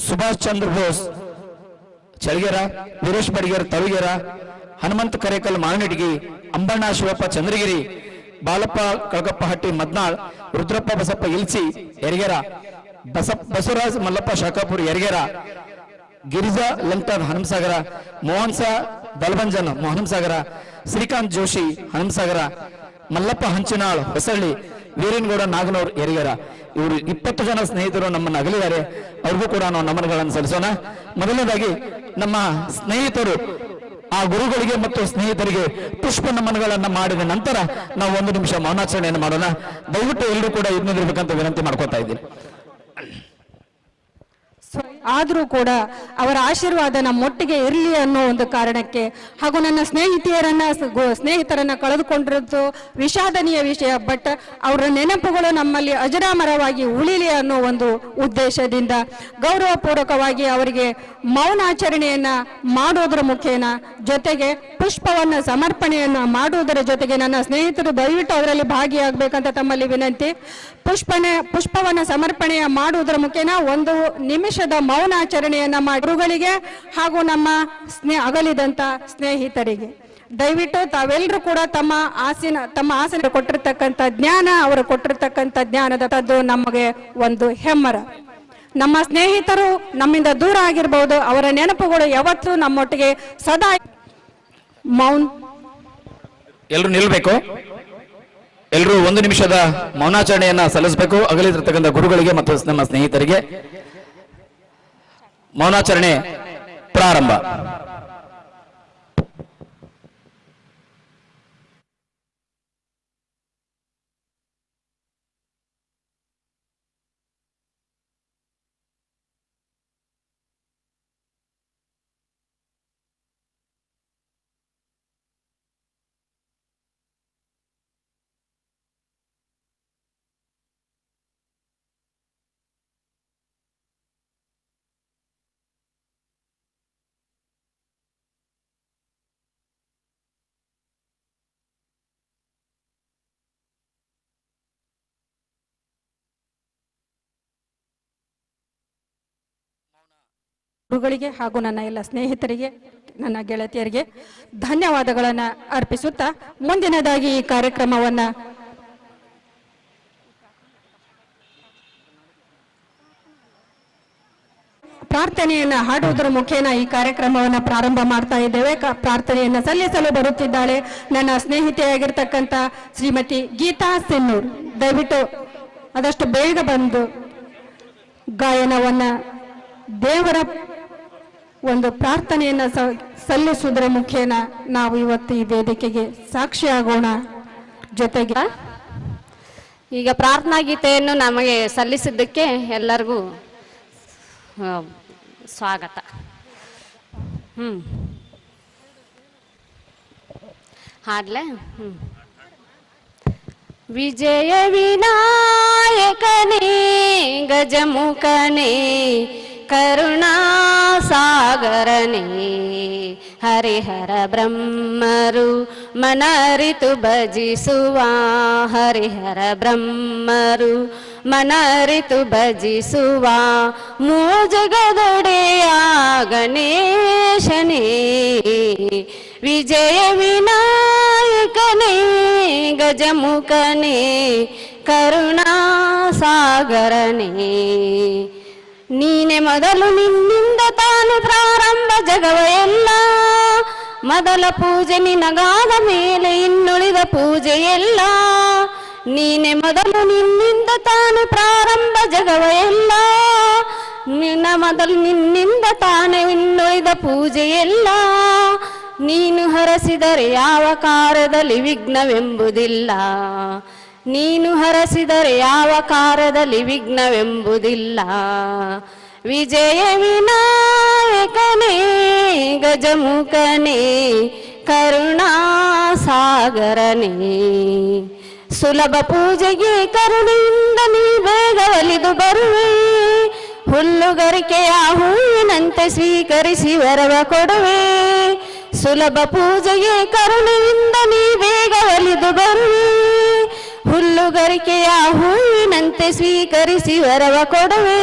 ಸುಭಾಷ್ ಚಂದ್ರ ಬೋಸ್ ಚಳಗೇರ, ವೀರೇಶ್ ಬಡಿಗೇರ್ ತಳುಗೇರ, ಹನುಮಂತ ಕರೇಕಲ್ ಮಾಳನಿಟಗಿ, ಅಂಬಣ್ಣ ಶಿವಪ್ಪ ಚಂದ್ರಗಿರಿ, ಬಾಲಪ್ಪ ಕಳಗಪ್ಪ ಹಟ್ಟಿ ಮದ್ನಾಳ್, ರುದ್ರಪ್ಪ ಬಸಪ್ಪ ಇಲ್ಸಿ ಯರಗೇರ, ಬಸವರಾಜ್ ಮಲ್ಲಪ್ಪ ಶಾಖಾಪುರ್ ಯರಗೇರ, ಗಿರಿಜಾ ಲಂಟನ್ ಹನುಮಸಾಗರ, ಮೋಹನ್ಸ ದಲ್ಬಂಜನ್ ಹನುಮಸಾಗರ, ಶ್ರೀಕಾಂತ್ ಜೋಶಿ ಹನುಮಸಾಗರ, ಮಲ್ಲಪ್ಪ ಹಂಚಿನಾಳ್ ಹೊಸಳ್ಳಿ, ವೀರೇನ್ಗೌಡ ನಾಗನೂರ್ ಯರಿಗರ. ಇವರು 20 ಜನ ಸ್ನೇಹಿತರು ನಮ್ಮನ್ನು ಅಗಲಿದ್ದಾರೆ. ಅವ್ರಿಗೂ ಕೂಡ ನಾವು ನಮನಗಳನ್ನು ಸಲ್ಲಿಸೋಣ. ಮೊದಲನೇದಾಗಿ ನಮ್ಮ ಸ್ನೇಹಿತರು ಆ ಗುರುಗಳಿಗೆ ಮತ್ತು ಸ್ನೇಹಿತರಿಗೆ ಪುಷ್ಪ ನಮನಗಳನ್ನು ಮಾಡಿದ ನಂತರ ನಾವು 1 ನಿಮಿಷ ಮೌನಾಚರಣೆಯನ್ನು ಮಾಡೋಣ. ದಯವಿಟ್ಟು ಎಲ್ಲರೂ ಕೂಡ ಇದ್ನಿರ್ಬೇಕಂತ ವಿನಂತಿ ಮಾಡ್ಕೊತಾ ಇದ್ದೀನಿ. ಆದರೂ ಕೂಡ ಅವರ ಆಶೀರ್ವಾದ ನಮ್ಮೊಟ್ಟಿಗೆ ಇರಲಿ ಅನ್ನೋ ಒಂದು ಕಾರಣಕ್ಕೆ, ಹಾಗೂ ನನ್ನ ಸ್ನೇಹಿತರನ್ನ ಕಳೆದುಕೊಂಡಿರೋದು ವಿಷಾದನೀಯ ವಿಷಯ. ಬಟ್ ಅವರ ನೆನಪುಗಳು ನಮ್ಮಲ್ಲಿ ಅಜರಾಮರವಾಗಿ ಉಳಿಲಿ ಅನ್ನೋ ಒಂದು ಉದ್ದೇಶದಿಂದ ಗೌರವಪೂರ್ವಕವಾಗಿ ಅವರಿಗೆ ಮೌನಾಚರಣೆಯನ್ನ ಮಾಡೋದ್ರ ಮುಖೇನ, ಜೊತೆಗೆ ಪುಷ್ಪವನ್ನ ಸಮರ್ಪಣೆಯನ್ನ ಮಾಡುವುದರ ಜೊತೆಗೆ ನನ್ನ ಸ್ನೇಹಿತರು ದಯವಿಟ್ಟು ಅದರಲ್ಲಿ ಭಾಗಿಯಾಗಬೇಕಂತ ತಮ್ಮಲ್ಲಿ ವಿನಂತಿ. ಪುಷ್ಪವನ್ನ ಸಮರ್ಪಣೆಯ ಮಾಡುವುದರ ಮುಖೇನ 1 ನಿಮಿಷದ ಮೌನಾಚರಣೆಯನ್ನ ಮಾಡಿ ಗುರುಗಳಿಗೆ ಹಾಗೂ ನಮ್ಮ ಅಗಲಿದಂತ ಸ್ನೇಹಿತರಿಗೆ ದಯವಿಟ್ಟು ತಾವೆಲ್ಲರೂ ಕೂಡ ತಮ್ಮ ಆಸನ ಕೊಟ್ಟಿರ್ತಕ್ಕಂಥ ಜ್ಞಾನ, ಅವರು ಕೊಟ್ಟಿರ್ತಕ್ಕಂಥ ಜ್ಞಾನದ ನಮಗೆ ಒಂದು ಹೆಮ್ಮರ. ನಮ್ಮ ಸ್ನೇಹಿತರು ನಮ್ಮಿಂದ ದೂರ ಆಗಿರ್ಬಹುದು, ಅವರ ನೆನಪುಗಳು ಯಾವತ್ತೂ ನಮ್ಮೊಟ್ಟಿಗೆ ಸದಾ. ಎಲ್ಲರೂ ನಿಲ್ಬೇಕು. ಎಲ್ಲರೂ 1 ನಿಮಿಷದ ಮೌನಾಚರಣೆಯನ್ನ ಸಲ್ಲಿಸಬೇಕು ಅಗಲಿರ್ತಕ್ಕಂಥ ಗುರುಗಳಿಗೆ ಮತ್ತು ನಮ್ಮ ಸ್ನೇಹಿತರಿಗೆ. ಮೌನಾಚರಣೆ ಪ್ರಾರಂಭ. ಗುರುಗಳಿಗೆ ಹಾಗೂ ನನ್ನ ಎಲ್ಲ ಸ್ನೇಹಿತರಿಗೆ, ನನ್ನ ಗೆಳತಿಯರಿಗೆ ಧನ್ಯವಾದಗಳನ್ನು ಅರ್ಪಿಸುತ್ತಾ ಮುಂದಿನದಾಗಿ ಈ ಕಾರ್ಯಕ್ರಮವನ್ನ ಪ್ರಾರ್ಥನೆಯನ್ನ ಹಾಡುವುದರ ಮುಖೇನ ಈ ಕಾರ್ಯಕ್ರಮವನ್ನು ಪ್ರಾರಂಭ ಮಾಡ್ತಾ ಇದ್ದೇವೆ. ಪ್ರಾರ್ಥನೆಯನ್ನ ಸಲ್ಲಿಸಲು ಬರುತ್ತಿದ್ದಾಳೆ ನನ್ನ ಸ್ನೇಹಿತೆಯಾಗಿರ್ತಕ್ಕಂಥ ಶ್ರೀಮತಿ ಗೀತಾ ಸಿನ್ನೂರ್. ದಯವಿಟ್ಟು ಆದಷ್ಟು ಬೇಗ ಬಂದು ಗಾಯನವನ್ನ, ದೇವರ ಒಂದು ಪ್ರಾರ್ಥನೆಯನ್ನ ಸಲ್ಲಿಸುವುದರ ಮುಖೇನ ನಾವು ಇವತ್ತು ಈ ವೇದಿಕೆಗೆ ಸಾಕ್ಷಿಯಾಗೋಣ. ಜೊತೆಗೆ ಈಗ ಪ್ರಾರ್ಥನಾ ಗೀತೆಯನ್ನು ನಮಗೆ ಸಲ್ಲಿಸಿದ್ದಕ್ಕೆ ಎಲ್ಲರಿಗೂ ಸ್ವಾಗತ. ಹಾಡ್ಲೆ ವಿಜಯ ವಿನಾಯಕನೇ ಗಜಮುಖನೇ ಕರುಣಾ ಸಾಗರನೇ ಹರಿಹರ ಬ್ರಹ್ಮರು ಮನರಿತು ಭಜಿಸುವ ಹರಿಹರ ಬ್ರಹ್ಮರು ಮನರಿತು ಭಜಿಸುವ ಮೂಜಗದೊಡೆಯ ಗಣೇಶನೇ ವಿಜಯ ವಿನಾಯಕನೇ ಗಜಮುಖನೇ ಕರುಣಾ ಸಾಗರನೇ ನೀನೆ ಮೊದಲು ನಿನ್ನಿಂದ ತಾನು ಪ್ರಾರಂಭ ಜಗವ ಎಲ್ಲ ಮೊದಲ ಪೂಜೆ ನಿನಗಾದ ಮೇಲೆ ಇನ್ನುಳಿದ ಪೂಜೆ ಎಲ್ಲ ನೀನೆ ಮೊದಲು ನಿನ್ನಿಂದ ತಾನು ಪ್ರಾರಂಭ ಜಗವ ಎಲ್ಲ ನಿನ್ನ ಮೊದಲು ನಿನ್ನಿಂದ ತಾನೇ ಇನ್ನುಳಿದ ಪೂಜೆ ಎಲ್ಲ ನೀನು ಹರಸಿದರೆ ಯಾವ ಕಾರ್ಯದಲ್ಲಿ ವಿಘ್ನವೆಂಬುದಿಲ್ಲ. ನೀನು ಹರಸಿದರೆ ಯಾವ ಕಾರ್ಯದಲ್ಲಿ ವಿಘ್ನವೆಂಬುದಿಲ್ಲ. ವಿಜಯ ವಿನಾಯಕನೇ ಗಜಮುಖನೇ ಕರುಣಾ ಸಾಗರನೇ. ಸುಲಭ ಪೂಜೆಗೆ ಕರುಣೆಯಿಂದ ನೀ ಬೇಗ ಒಲಿದು ಬರುವೆ. ಹುಲ್ಲುಗರಿಕೆಯ ಹೂವಿನಂತೆ ಸ್ವೀಕರಿಸಿ ವರವ ಕೊಡುವೆ. ಸುಲಭ ಪೂಜೆಗೆ ಕರುಣೆಯಿಂದ ನೀ ಬೇಗ ಒಲಿದು ಬರುವೆ. ಹುಲ್ಲುಗರಿಕೆಯ ಹೂವಿನಂತೆ ಸ್ವೀಕರಿಸಿ ವರವ ಕೊಡುವೆ.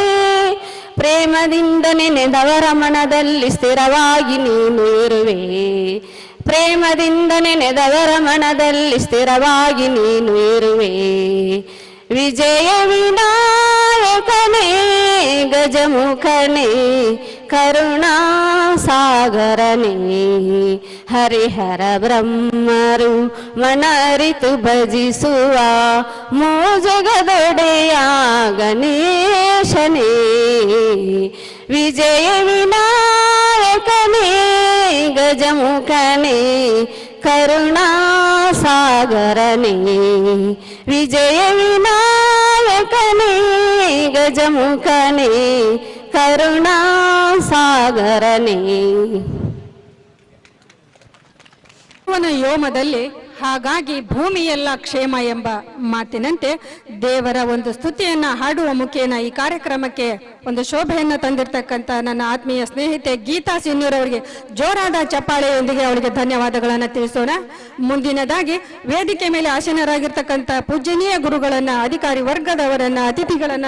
ಪ್ರೇಮದಿಂದ ನೆನೆದವರ ಮನದಲ್ಲಿ ಸ್ಥಿರವಾಗಿ ನೀನು ಇರುವೆ. ಪ್ರೇಮದಿಂದ ನೆನೆದವರ ಮನದಲ್ಲಿ ಸ್ಥಿರವಾಗಿ ನೀನು ಇರುವೆ. ವಿಜಯ ವಿನಾಯಕನೇ ಗಜಮುಖನೇ ಕರುಣಾ ಸಾಗರನೇ. ಹರಿಹರ ಬ್ರಹ್ಮರು ಮನರಿತು ಭಜಿಸುವ ಮೋಜಗದೊಡೆಯ ಗಣೇಶನೇ. ವಿಜಯ ವಿನಾಯಕನೇ ಗಜಮುಖನೇ ಕರುಣಾ ಸಾಗರನೇ. ವಿಜಯ ವಿನಾಯಕನೇ ಗಜಮುಖನೇ ಕರುಣಾ ಸಾಗರನೇ. ಯೋಮದಲ್ಲಿ ಹಾಗಾಗಿ ಭೂಮಿಯೆಲ್ಲ ಕ್ಷೇಮ ಎಂಬ ಮಾತಿನಂತೆ ದೇವರ ಒಂದು ಸ್ತುತಿಯನ್ನ ಹಾಡುವ ಮುಖೇನ ಈ ಕಾರ್ಯಕ್ರಮಕ್ಕೆ ಒಂದು ಶೋಭೆಯನ್ನು ತಂದಿರತಕ್ಕಂಥ ನನ್ನ ಆತ್ಮೀಯ ಸ್ನೇಹಿತೆ ಗೀತಾ ಸಿನ್ನೂರ್ ಅವರಿಗೆ ಜೋರಾದ ಚಪ್ಪಾಳೆಯೊಂದಿಗೆ ಅವರಿಗೆ ಧನ್ಯವಾದಗಳನ್ನು ತಿಳಿಸೋಣ. ಮುಂದಿನದಾಗಿ ವೇದಿಕೆ ಮೇಲೆ ಆಸೀನರಾಗಿರ್ತಕ್ಕಂಥ ಪೂಜನೀಯ ಗುರುಗಳನ್ನ, ಅಧಿಕಾರಿ ವರ್ಗದವರನ್ನ, ಅತಿಥಿಗಳನ್ನ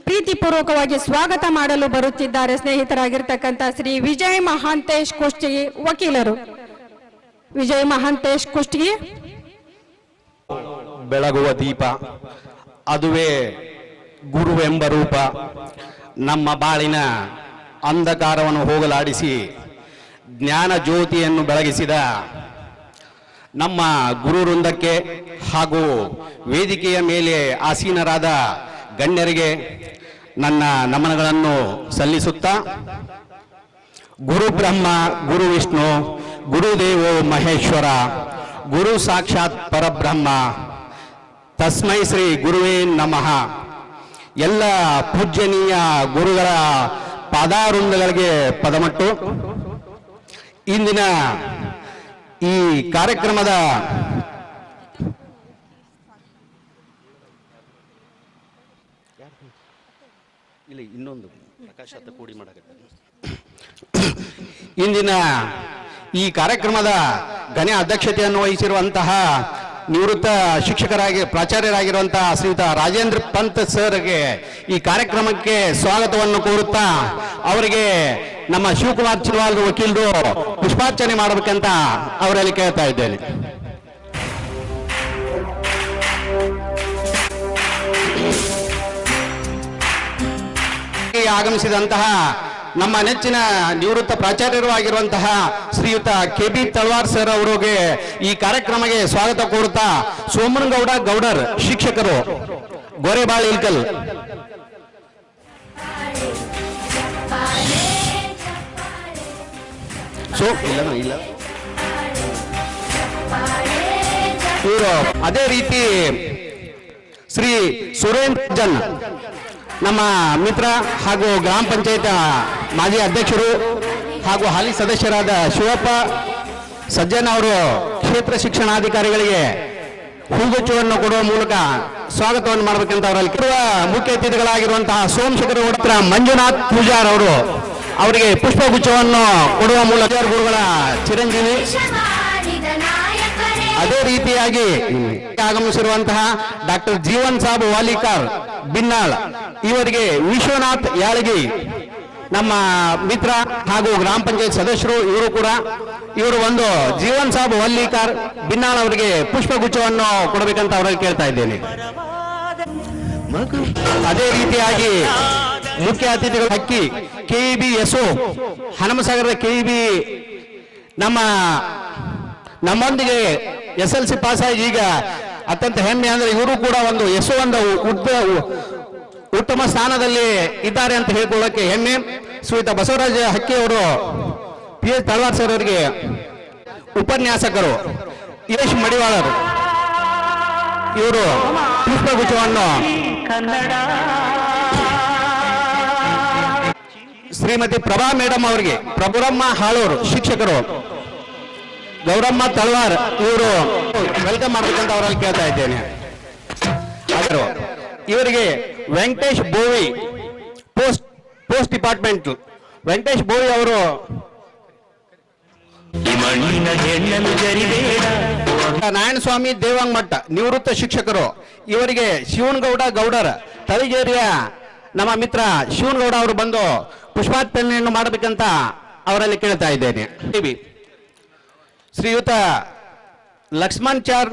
ಪ್ರೀತಿಪೂರ್ವಕವಾಗಿ ಸ್ವಾಗತ ಮಾಡಲು ಬರುತ್ತಿದ್ದಾರೆ ಸ್ನೇಹಿತರಾಗಿರ್ತಕ್ಕಂಥ ಶ್ರೀ ವಿಜಯ್ ಮಹಾಂತೇಶ್ ಕುಷ್ಟಗಿ ವಕೀಲರು. ವಿಜಯ್ ಮಹಾಂತೇಶ್ ಕುಷ್ಟಗಿ. ಬೆಳಗುವ ದೀಪ ಅದುವೇ ಗುರುವೆಂಬ ರೂಪ. ನಮ್ಮ ಬಾಳಿನ ಅಂಧಕಾರವನ್ನು ಹೋಗಲಾಡಿಸಿ ಜ್ಞಾನ ಜ್ಯೋತಿಯನ್ನು ಬೆಳಗಿಸಿದ ನಮ್ಮ ಗುರು ವೃಂದಕ್ಕೆ ಹಾಗೂ ವೇದಿಕೆಯ ಮೇಲೆ ಆಸೀನರಾದ ಗಣ್ಯರಿಗೆ ನನ್ನ ನಮನಗಳನ್ನು ಸಲ್ಲಿಸುತ್ತಾ, ಗುರು ಬ್ರಹ್ಮ ಗುರು ವಿಷ್ಣು ಗುರುದೇವೋ ಮಹೇಶ್ವರ ಗುರು ಸಾಕ್ಷಾತ್ ಪರಬ್ರಹ್ಮ ತಸ್ಮೈ ಶ್ರೀ ಗುರುವೇ ನಮಃ. ಎಲ್ಲ ಪೂಜ್ಯನೀಯ ಗುರುಗಳ ಪಾದಾವೃಂದಗಳಿಗೆ ಪದಮಟ್ಟು. ಇಂದಿನ ಈ ಕಾರ್ಯಕ್ರಮದ ಇನ್ನೊಂದು ಪ್ರಕಾಶತ ಕೂಡಿ ಮಾಡಕತ್ತೆ. ಇಂದಿನ ಈ ಕಾರ್ಯಕ್ರಮದ ಘನ ಅಧ್ಯಕ್ಷತೆಯನ್ನು ವಹಿಸಿರುವಂತಹ ನಿವೃತ್ತ ಪ್ರಾಚಾರ್ಯರಾಗಿರುವಂತಹ ಶ್ರೀಯುತ ರಾಜೇಂದ್ರ ಪಂತ್ ಸರ್ಗೆ ಈ ಕಾರ್ಯಕ್ರಮಕ್ಕೆ ಸ್ವಾಗತವನ್ನು ಕೋರುತ್ತಾ, ಅವರಿಗೆ ನಮ್ಮ ಶಿವಕುಮಾರ್ ಚಿನ್ವಾಲ್ ವಕೀಲರು ಪುಷ್ಪಾರ್ಚನೆ ಮಾಡಬೇಕಂತ ಅವರಲ್ಲಿ ಕೇಳ್ತಾ ಇದ್ದೇನೆ. ಆಗಮಿಸಿದಂತಹ ನಮ್ಮ ನೆಚ್ಚಿನ ನಿವೃತ್ತ ಪ್ರಾಚಾರ್ಯರು ಆಗಿರುವಂತಹ ಶ್ರೀಯುತ ಕೆ.ಬಿ. ತಳವಾರ್ ಸರ್ ಅವರಿಗೆ ಈ ಕಾರ್ಯಕ್ರಮಕ್ಕೆ ಸ್ವಾಗತ ಕೋರುತ್ತಾ, ಸೋಮನಗೌಡ ಗೌಡರ್ ಶಿಕ್ಷಕರು ಗೋರೆಬಾಳ್ ಇಲ್ಕಲ್. ಇವರು ಅದೇ ರೀತಿ ಶ್ರೀ ಸುರೇಂದ್ರ ಜನ್ ನಮ್ಮ ಮಿತ್ರ ಹಾಗೂ ಗ್ರಾಮ ಪಂಚಾಯತ್ ಮಾಜಿ ಅಧ್ಯಕ್ಷರು ಹಾಗೂ ಹಾಲಿ ಸದಸ್ಯರಾದ ಶಿವಪ್ಪ ಸಜ್ಜನ್ ಅವರು ಕ್ಷೇತ್ರ ಶಿಕ್ಷಣಾಧಿಕಾರಿಗಳಿಗೆ ಹೂಗುಚ್ಛವನ್ನು ಕೊಡುವ ಮೂಲಕ ಸ್ವಾಗತವನ್ನು ಮಾಡಬೇಕಂತ ಅವರಲ್ಲಿ ಮುಖ್ಯ ಅತಿಥಿಗಳಾಗಿರುವಂತಹ ಸೋಮಶೇಖರ ಹೊತ್ರ ಮಂಜುನಾಥ್ ಪೂಜಾರ್ ಅವರು ಅವರಿಗೆ ಪುಷ್ಪಗುಚ್ಛವನ್ನು ಕೊಡುವ ಮೂಲಕ ಗುರುಗಳ ಚಿರಂಜೀವಿ. ಅದೇ ರೀತಿಯಾಗಿ ಆಗಮಿಸಿರುವಂತಹ ಡಾಕ್ಟರ್ ಜೀವನ್ ಸಾಬ್ ವಾಲಿಕಾರ್ ಬಿನ್ನಾಳ್ ಇವರಿಗೆ ವಿಶ್ವನಾಥ್ ಯಾಳಗಿ ನಮ್ಮ ಮಿತ್ರ ಹಾಗೂ ಗ್ರಾಮ ಪಂಚಾಯತ್ ಸದಸ್ಯರು ಇವರು ಒಂದು ಜೀವನ್ ಸಾಬ್ ವಾಲಿಕಾರ್ ಬಿನ್ನಾಳ್ ಅವರಿಗೆ ಪುಷ್ಪಗುಚ್ಛವನ್ನು ಕೊಡಬೇಕಂತ ಅವರಲ್ಲಿ ಕೇಳ್ತಾ ಇದ್ದೇನೆ. ಅದೇ ರೀತಿಯಾಗಿ ಮುಖ್ಯ ಅತಿಥಿಗಳು ಹಕ್ಕಿ ಕೆಇಬಿ ಎಸ್ಒ ಹನುಮಸಾಗರದ ಕೆಇಬಿ ನಮ್ಮೊಂದಿಗೆ SLC ಪಾಸ್ ಆಗಿ ಈಗ ಅತ್ಯಂತ ಹೆಮ್ಮೆ ಅಂದ್ರೆ ಇವರು ಕೂಡ ಒಂದು ಒಂದು ಉತ್ತಮ ಸ್ಥಾನದಲ್ಲಿ ಇದ್ದಾರೆ ಅಂತ ಹೇಳ್ಕೊಳ್ಳೋಕೆ ಹೆಮ್ಮೆ. ಶ್ರೀಯುತ ಬಸವರಾಜ ಹಕ್ಕಿ ಅವರು PS ತಳವಾರ್ ಸರ್ ಅವರಿಗೆ ಉಪನ್ಯಾಸಕರು ಯಶ್ ಮಡಿವಾಳರು ಇವರು ಪುಷ್ಪಗುಚ್ಛವನ್ನು ಶ್ರೀಮತಿ ಪ್ರಭಾ ಮೇಡಮ್ ಅವರಿಗೆ, ಪ್ರಭುರಮ್ಮ ಹಾಳೂರು ಶಿಕ್ಷಕರು, ಗೌರಮ್ಮ ತಳವಾರ್ ಇವರು ವೆಲ್ಕಮ್ ಮಾಡಬೇಕಂತ ಅವರಲ್ಲಿ ಕೇಳ್ತಾ ಇದ್ದೇನೆ. ಇವರಿಗೆ ವೆಂಕಟೇಶ್ ಬೋವಿ ಪೋಸ್ಟ್ ಡಿಪಾರ್ಟ್ಮೆಂಟ್ ವೆಂಕಟೇಶ್ ಬೋವಿ ಅವರು ನಾರಾಯಣಸ್ವಾಮಿ ದೇವಾಂಗಮಠ ನಿವೃತ್ತ ಶಿಕ್ಷಕರು, ಇವರಿಗೆ ಶಿವನಗೌಡ ಗೌಡರ ತಳಿಗೇರಿಯ ನಮ್ಮ ಮಿತ್ರ ಶಿವನಗೌಡ ಅವರು ಬಂದು ಪುಷ್ಪಾರ್ಪಣೆಯನ್ನು ಮಾಡಬೇಕಂತ ಅವರಲ್ಲಿ ಕೇಳ್ತಾ ಇದ್ದೇನೆ. ಶ್ರೀಯುತ ಲಕ್ಷ್ಮಣ್ ಚಾರ್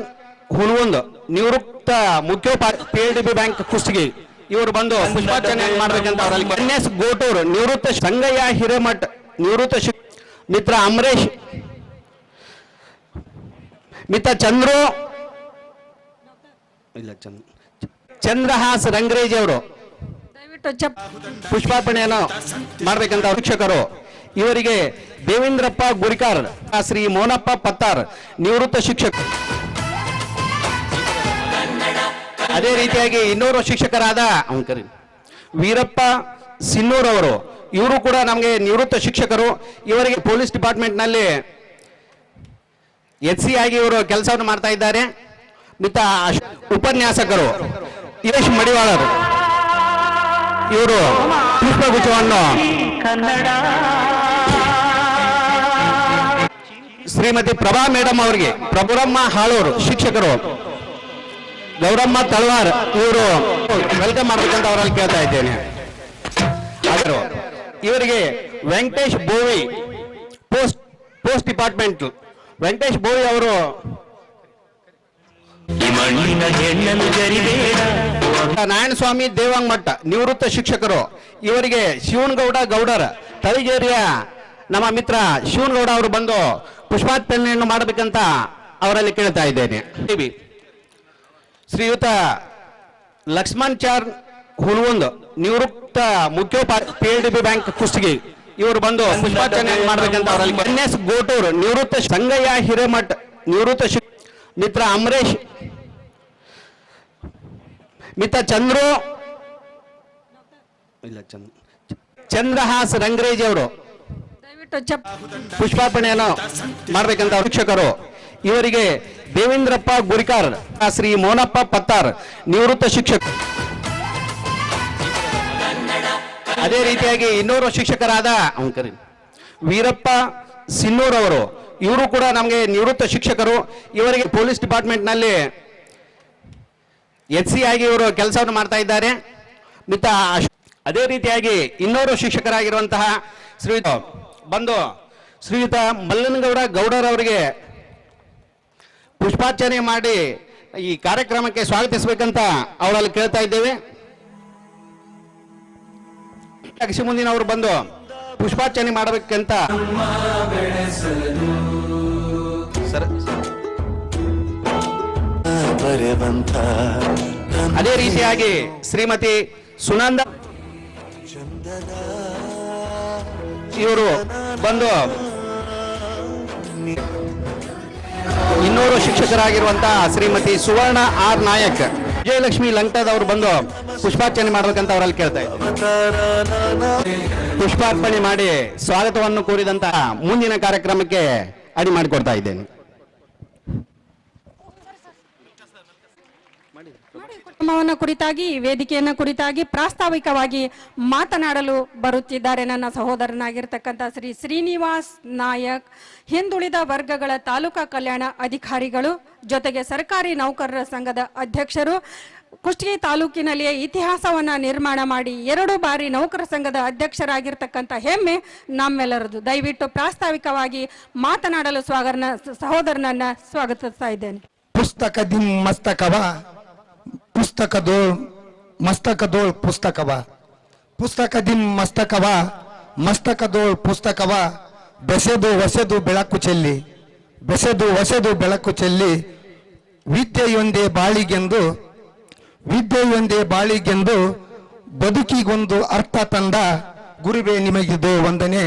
ಹುಲ್ವಂದ್ ನಿವೃತ್ತ ಮುಖ್ಯೋಪಾಧ್ಯಾಯ PLDB ಬ್ಯಾಂಕ್ ಕುಷ್ಟಗಿ ಇವರು ಬಂದು ಪುಷ್ಪಾರ್ಚನೆ ಮಾಡಬೇಕಂತ ಅವರಲ್ಲಿ. NS ಗೋಟೂರ್ ನಿವೃತ್ತ ಸಂಗಯ್ಯ ಹಿರೇಮಠ್ ನಿವೃತ್ತ ಮಿತ್ರ ಅಮರೇಶ್ ಮಿತ್ರ ಚಂದ್ರಹಾಸ್ ರಂಗ್ರೇಜ್ ಅವರು ಪುಷ್ಪಾರ್ಪಣೆಯನ್ನು ಮಾಡಬೇಕಂತ ಶಿಕ್ಷಕರು, ಇವರಿಗೆ ದೇವೇಂದ್ರಪ್ಪ ಗುರಿಕಾರ್, ಶ್ರೀ ಮೋನಪ್ಪ ಪತ್ತಾರ್ ನಿವೃತ್ತ ಶಿಕ್ಷಕರು. ಅದೇ ರೀತಿಯಾಗಿ ಇನ್ನೋರ್ವ ಶಿಕ್ಷಕರಾದ ವೀರಪ್ಪ ಸಿನ್ನೂರ್ ಅವರು, ಇವರು ಕೂಡ ನಮಗೆ ನಿವೃತ್ತ ಶಿಕ್ಷಕರು. ಇವರಿಗೆ ಪೊಲೀಸ್ ಡಿಪಾರ್ಟ್ಮೆಂಟ್ ನಲ್ಲಿ HC ಆಗಿ ಇವರು ಕೆಲಸವನ್ನು ಮಾಡ್ತಾ ಇದ್ದಾರೆ. ಮಿತ ಉಪನ್ಯಾಸಕರು ಯಶ್ ಮಡಿವಾಳರು ಇವರು ಪುಷ್ಪಗುಚ್ಛವನ್ನು ಶ್ರೀಮತಿ ಪ್ರಭಾ ಮೇಡಮ್ ಅವರಿಗೆ, ಪ್ರಭುರಮ್ಮ ಹಾಳೂರು ಶಿಕ್ಷಕರು, ಗೌರಮ್ಮ ತಳವಾರ್ ಇವರು ವೆಲ್ಕಮ್ ಮಾಡಬೇಕಂತ ಅವರಲ್ಲಿ ಕೇಳ್ತಾ ಇದ್ದೇನೆ. ಇವರಿಗೆ ವೆಂಕಟೇಶ್ ಬೋವಿ ಪೋಸ್ಟ್ ಡಿಪಾರ್ಟ್ಮೆಂಟ್ ವೆಂಕಟೇಶ್ ಬೋವಿ ಅವರು ನಾರಾಯಣಸ್ವಾಮಿ ದೇವಾಂಗಮಠ ನಿವೃತ್ತ ಶಿಕ್ಷಕರು, ಇವರಿಗೆ ಶಿವನಗೌಡ ಗೌಡರ ತಳಿಗೇರಿಯ ನಮ್ಮ ಮಿತ್ರ ಶಿವನಗೌಡ ಅವರು ಬಂದು ಪುಷ್ಪಾರ್ಪಣೆಯನ್ನು ಮಾಡಬೇಕಂತ ಅವರಲ್ಲಿ ಕೇಳ್ತಾ ಇದ್ದೇನೆ. ಶ್ರೀಯುತ ಲಕ್ಷ್ಮಣ್ ಚಾರ್ ಹುಲ್ವಂದ್ ನಿವೃತ್ತ ಮುಖ್ಯೋಪಾಧ್ಯಾಯ PLDB ಬ್ಯಾಂಕ್ ಕುಷ್ಟಗಿ ಇವರು ಬಂದು ಪುಷ್ಪಾರ್ಚನೆ ಮಾಡಬೇಕಂತ ಅವರಲ್ಲಿ. NS ಗೋಟೂರ್ ನಿವೃತ್ತ ಸಂಗಯ್ಯ ಹಿರೇಮಠ್ ನಿವೃತ್ತ ಮಿತ್ರ ಅಮರೇಶ್ ಮಿತ್ರ ಚಂದ್ರಹಾಸ್ ರಂಗ್ರೇಜ್ ಅವರು ಪುಷ್ಪಾರ್ಪಣೆಯನ್ನು ಮಾಡಬೇಕಂತ ಶಿಕ್ಷಕರು, ಇವರಿಗೆ ದೇವೇಂದ್ರಪ್ಪ ಗುರಿಕಾರ್, ಶ್ರೀ ಮೋನಪ್ಪ ಪತ್ತಾರ್ ನಿವೃತ್ತ ಶಿಕ್ಷಕರು. ಅದೇ ರೀತಿಯಾಗಿ ಇನ್ನೋರ್ವ ಶಿಕ್ಷಕರಾದ ವೀರಪ್ಪ ಸಿನ್ನೂರ್ ಅವರು, ಇವರು ಕೂಡ ನಮಗೆ ನಿವೃತ್ತ ಶಿಕ್ಷಕರು. ಇವರಿಗೆ ಪೊಲೀಸ್ ಡಿಪಾರ್ಟ್ಮೆಂಟ್ ನಲ್ಲಿ HC ಆಗಿ ಇವರು ಕೆಲಸವನ್ನು ಮಾಡ್ತಾ ಇದ್ದಾರೆ. ಮಿತ ಅದೇ ರೀತಿಯಾಗಿ ಇನ್ನೋರ್ವ ಶಿಕ್ಷಕರಾಗಿರುವಂತಹ ಶ್ರೀಯುತ ಬಂದು ಶ್ರೀಯುತ ಮಲ್ಲನಗೌಡ ಗೌಡರವರಿಗೆ ಪುಷ್ಪಾರ್ಚನೆ ಮಾಡಿ ಈ ಕಾರ್ಯಕ್ರಮಕ್ಕೆ ಸ್ವಾಗತಿಸಬೇಕಂತ ಅವರಲ್ಲಿ ಕೇಳ್ತಾ ಇದ್ದೇವೆ. ಮುಂದಿನ ಅವರು ಬಂದು ಪುಷ್ಪಾರ್ಚನೆ ಮಾಡಬೇಕಂತ ಅದೇ ರೀತಿಯಾಗಿ ಶ್ರೀಮತಿ ಸುನಂದ ಇವರು ಬಂದು ಇನ್ನೋರು ಶಿಕ್ಷಕರಾಗಿರುವಂತಹ ಶ್ರೀಮತಿ ಸುವರ್ಣ ಆರ್ ನಾಯಕ್, ವಿಜಯಲಕ್ಷ್ಮಿ ಲಂಕದವರು ಬಂದು ಪುಷ್ಪಾರ್ಚನೆ ಮಾಡಬೇಕಂತ ಅವರಲ್ಲಿ ಕೇಳ್ತಾ ಇದ್ದಾರೆ. ಪುಷ್ಪಾರ್ಪಣೆ ಮಾಡಿ ಸ್ವಾಗತವನ್ನು ಕೋರಿದಂತಹ ಮುಂದಿನ ಕಾರ್ಯಕ್ರಮಕ್ಕೆ ಅಡಿ ಮಾಡಿಕೊಡ್ತಾ ಇದ್ದೇನೆ. ಕಾರ್ಯಕ್ರಮವನ್ನು ಕುರಿತಾಗಿ, ವೇದಿಕೆಯನ್ನು ಕುರಿತಾಗಿ ಪ್ರಾಸ್ತಾವಿಕವಾಗಿ ಮಾತನಾಡಲು ಬರುತ್ತಿದ್ದಾರೆ ನನ್ನ ಸಹೋದರನಾಗಿರ್ತಕ್ಕಂಥ ಶ್ರೀ ಶ್ರೀನಿವಾಸ್ ನಾಯಕ್, ಹಿಂದುಳಿದ ವರ್ಗಗಳ ತಾಲೂಕಾ ಕಲ್ಯಾಣ ಅಧಿಕಾರಿಗಳು, ಜೊತೆಗೆ ಸರ್ಕಾರಿ ನೌಕರರ ಸಂಘದ ಅಧ್ಯಕ್ಷರು. ಕುಷ್ಟಗಿ ತಾಲೂಕಿನಲ್ಲಿಯೇ ಇತಿಹಾಸವನ್ನ ನಿರ್ಮಾಣ ಮಾಡಿ 2 ಬಾರಿ ನೌಕರ ಸಂಘದ ಅಧ್ಯಕ್ಷರಾಗಿರ್ತಕ್ಕಂಥ ಹೆಮ್ಮೆ ನಮ್ಮೆಲ್ಲರದು. ದಯವಿಟ್ಟು ಪ್ರಾಸ್ತಾವಿಕವಾಗಿ ಮಾತನಾಡಲು ಸಹೋದರನನ್ನ ಸ್ವಾಗತಿಸ್ತಾ ಇದ್ದೇನೆ. ಪುಸ್ತಕದಿಂ ಮಸ್ತಕವ ಪುಸ್ತಕದೋಳ್ ಮಸ್ತಕದೋಳ್ ಪುಸ್ತಕವ ಪುಸ್ತಕದಿಂ ಮಸ್ತಕವ ಮಸ್ತಕದೋಳ್ ಪುಸ್ತಕವ ಬೆಸೆದು ಹೊಸೆದು ಬೆಳಕು ಚೆಲ್ಲಿ ಬೆಸೆದು ಹೊಸೆದು ಬೆಳಕು ಚೆಲ್ಲಿ ವಿದ್ಯೆಯೊಂದೇ ಬಾಳಿಗೆಂದು ಬದುಕಿಗೊಂದು ಅರ್ಥ ತಂದ ಗುರುವೇ ನಿಮಗಿದೋ ವಂದನೆ,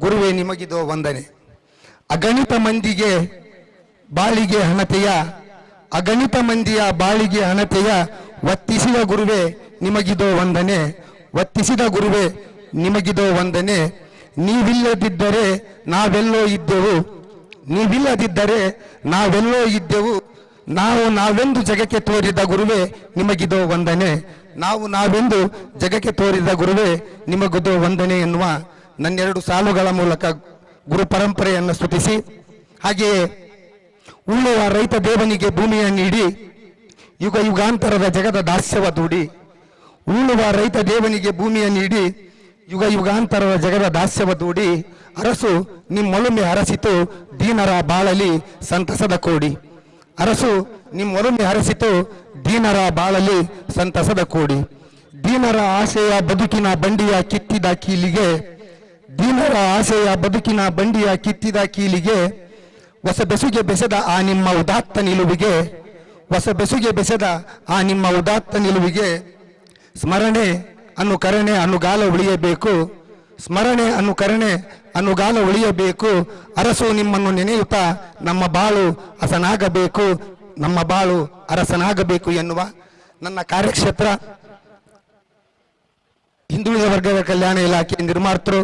ಗುರುವೇ ನಿಮಗಿದೋ ವಂದನೆ. ಅಗಣಿತ ಮಂದಿಗೆ ಬಾಳಿಗೆ ಹಣತೆಯ ಅಗಣಿತ ಮಂದಿಯ ಬಾಳಿಗೆ ಹಣತೆಯ ಒತ್ತಿಸಿದ ಗುರುವೆ ನಿಮಗಿದೋ ವಂದನೆ, ಒತ್ತಿಸಿದ ಗುರುವೆ ನಿಮಗಿದೋ ವಂದನೆ. ನೀವಿಲ್ಲದಿದ್ದರೆ ನಾವೆಲ್ಲೋ ಇದ್ದೆವು, ನೀವಿಲ್ಲದಿದ್ದರೆ ನಾವೆಲ್ಲೋ ಇದ್ದೆವು. ನಾವೆಂದು ಜಗಕ್ಕೆ ತೋರಿದ ಗುರುವೆ ನಿಮಗಿದೋ ವಂದನೆ, ನಾವೆಂದು ಜಗಕ್ಕೆ ತೋರಿದ ಗುರುವೆ ನಿಮಗಿದೋ ವಂದನೆ ಎನ್ನುವ ನನ್ನೆರಡು ಸಾಲುಗಳ ಮೂಲಕ ಗುರು ಪರಂಪರೆಯನ್ನು ಸ್ತುತಿಸಿ, ಹಾಗೆಯೇ ಉಳುವ ರೈತ ದೇವನಿಗೆ ಭೂಮಿಯನ್ನು ನೀಡಿ ಯುಗ ಯುಗಾಂತರದ ಜಗದ ದಾಸ್ಯವ ದೂಡಿ, ಉಳುವ ರೈತ ದೇವನಿಗೆ ಭೂಮಿಯನ್ನು ನೀಡಿ ಯುಗ ಯುಗಾಂತರದ ಜಗದ ದಾಸ್ಯವ ದೂಡಿ, ಅರಸು ನಿಮ್ಮೊಲುಮೆ ಹರಸಿತು ದೀನರ ಬಾಳಲಿ ಸಂತಸದ ಕೋಡಿ, ಅರಸು ನಿಮ್ಮೊಲುಮೆ ಹರಸಿತು ದೀನರ ಬಾಳಲಿ ಸಂತಸದ ಕೋಡಿ. ದೀನರ ಆಸೆಯ ಬದುಕಿನ ಬಂಡಿಯ ಕಿತ್ತಿದ ಕೀಲಿಗೆ, ದೀನರ ಆಸೆಯ ಬದುಕಿನ ಬಂಡಿಯ ಕಿತ್ತಿದ ಕೀಲಿಗೆ, ಹೊಸ ಬೆಸುಗೆ ಬೆಸೆದ ಆ ನಿಮ್ಮ ಉದಾತ್ತ ನಿಲುವಿಗೆ, ಹೊಸ ಬೆಸುಗೆ ಬೆಸೆದ ಆ ನಿಮ್ಮ ಉದಾತ್ತ ನಿಲುವಿಗೆ ಸ್ಮರಣೆ ಕರುಣೆ ಅನುಗಾಲ ಉಳಿಯಬೇಕು, ಸ್ಮರಣೆ ಕರುಣೆ ಅನುಗಾಲ ಉಳಿಯಬೇಕು. ಅರಸು ನಿಮ್ಮನ್ನು ನೆನೆಯುತ್ತಾ ನಮ್ಮ ಬಾಳು ಹಸನಾಗಬೇಕು, ನಮ್ಮ ಬಾಳು ಅರಸನಾಗಬೇಕು ಎನ್ನುವ ನನ್ನ ಕಾರ್ಯಕ್ಷೇತ್ರ ಹಿಂದುಳಿದ ವರ್ಗದ ಕಲ್ಯಾಣ ಇಲಾಖೆ ನಿರ್ಮಾತೃ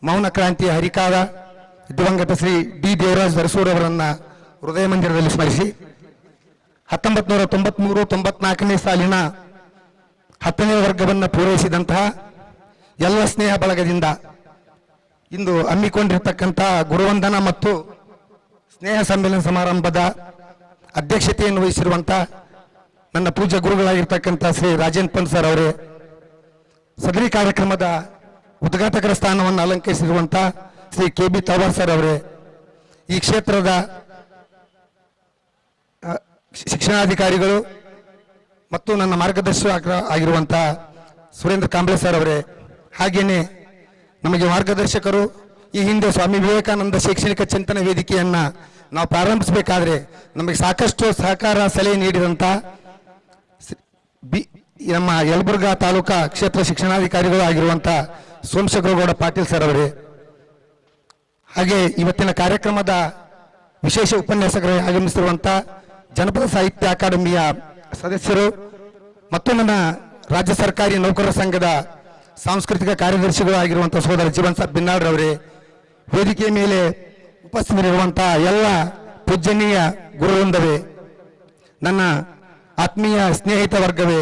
ಮೌನ ಕ್ರಾಂತಿಯ ಹರಿಕಾರ ದಿವಂಗತ ಶ್ರೀ ಡಿ ದೇವರಾಜ್ ಅರಸೂರ್ ಅವರನ್ನ ಹೃದಯ ಮಂದಿರದಲ್ಲಿ ಸ್ಮರಿಸಿ 1993-94 ಸಾಲಿನ 10ನೇ ವರ್ಗವನ್ನು ಪೂರೈಸಿದಂತಹ ಎಲ್ಲ ಸ್ನೇಹ ಬಳಗದಿಂದ ಇಂದು ಹಮ್ಮಿಕೊಂಡಿರತಕ್ಕಂತಹ ಗುರುವಂದನ ಮತ್ತು ಸ್ನೇಹ ಸಮ್ಮೇಳನ ಸಮಾರಂಭದ ಅಧ್ಯಕ್ಷತೆಯನ್ನು ವಹಿಸಿರುವಂತಹ ನನ್ನ ಪೂಜ್ಯ ಗುರುಗಳಾಗಿರ್ತಕ್ಕಂಥ ಶ್ರೀ ರಾಜೇಂದ್ರ ಪಂತ್ ಸರ್ ಅವರೇ, ಸದರಿ ಕಾರ್ಯಕ್ರಮದ ಉದ್ಘಾಟಕರ ಸ್ಥಾನವನ್ನು ಅಲಂಕರಿಸಿರುವಂತಹ Shri K B Tawar sir ಅವರೇ, ಈ ಕ್ಷೇತ್ರದ ಶಿಕ್ಷಣಾಧಿಕಾರಿಗಳು ಮತ್ತು ನನ್ನ ಮಾರ್ಗದರ್ಶಕ ಆಗಿರುವಂತಹ ಸುರೇಂದ್ರ ಕಾಂಬ್ಳೆ ಸರ್ ಅವರೇ, ಹಾಗೇನೆ ನಮಗೆ ಮಾರ್ಗದರ್ಶಕರು ಈ ಹಿಂದೆ ಸ್ವಾಮಿ ವಿವೇಕಾನಂದ ಶೈಕ್ಷಣಿಕ ಚಿಂತನೆ ವೇದಿಕೆಯನ್ನ ನಾವು ಪ್ರಾರಂಭಿಸಬೇಕಾದ್ರೆ ನಮಗೆ ಸಾಕಷ್ಟು ಸಹಕಾರ ಸಲಹೆ ನೀಡಿದಂತ ನಮ್ಮ ಯಲಬುರ್ಗಾ ತಾಲೂಕಾ ಕ್ಷೇತ್ರ ಶಿಕ್ಷಣಾಧಿಕಾರಿಗಳು ಆಗಿರುವಂತಹ ಸೋಮಶೇಖರಗೌಡ ಪಾಟೀಲ್ ಸರ್ ಅವರೇ, ಹಾಗೆ ಇವತ್ತಿನ ಕಾರ್ಯಕ್ರಮದ ವಿಶೇಷ ಉಪನ್ಯಾಸಕರಾಗಿ ಆಗಮಿಸಿರುವಂತಹ ಜನಪದ ಸಾಹಿತ್ಯ ಅಕಾಡೆಮಿಯ ಸದಸ್ಯರು ಮತ್ತು ನನ್ನ ರಾಜ್ಯ ಸರ್ಕಾರಿ ನೌಕರರ ಸಂಘದ ಸಾಂಸ್ಕೃತಿಕ ಕಾರ್ಯದರ್ಶಿಗಳು ಆಗಿರುವಂತಹ ಸಹೋದರ ಜೀವನ್ ಸಾಬ್ ಬಿನ್ನಾಳ್ ರವರೇ, ವೇದಿಕೆಯ ಮೇಲೆ ಉಪಸ್ಥಿತರಿರುವಂತಹ ಎಲ್ಲ ಪೂಜನೀಯ ಗುರುವೃಂದವೇ, ನನ್ನ ಆತ್ಮೀಯ ಸ್ನೇಹಿತ ವರ್ಗವೇ,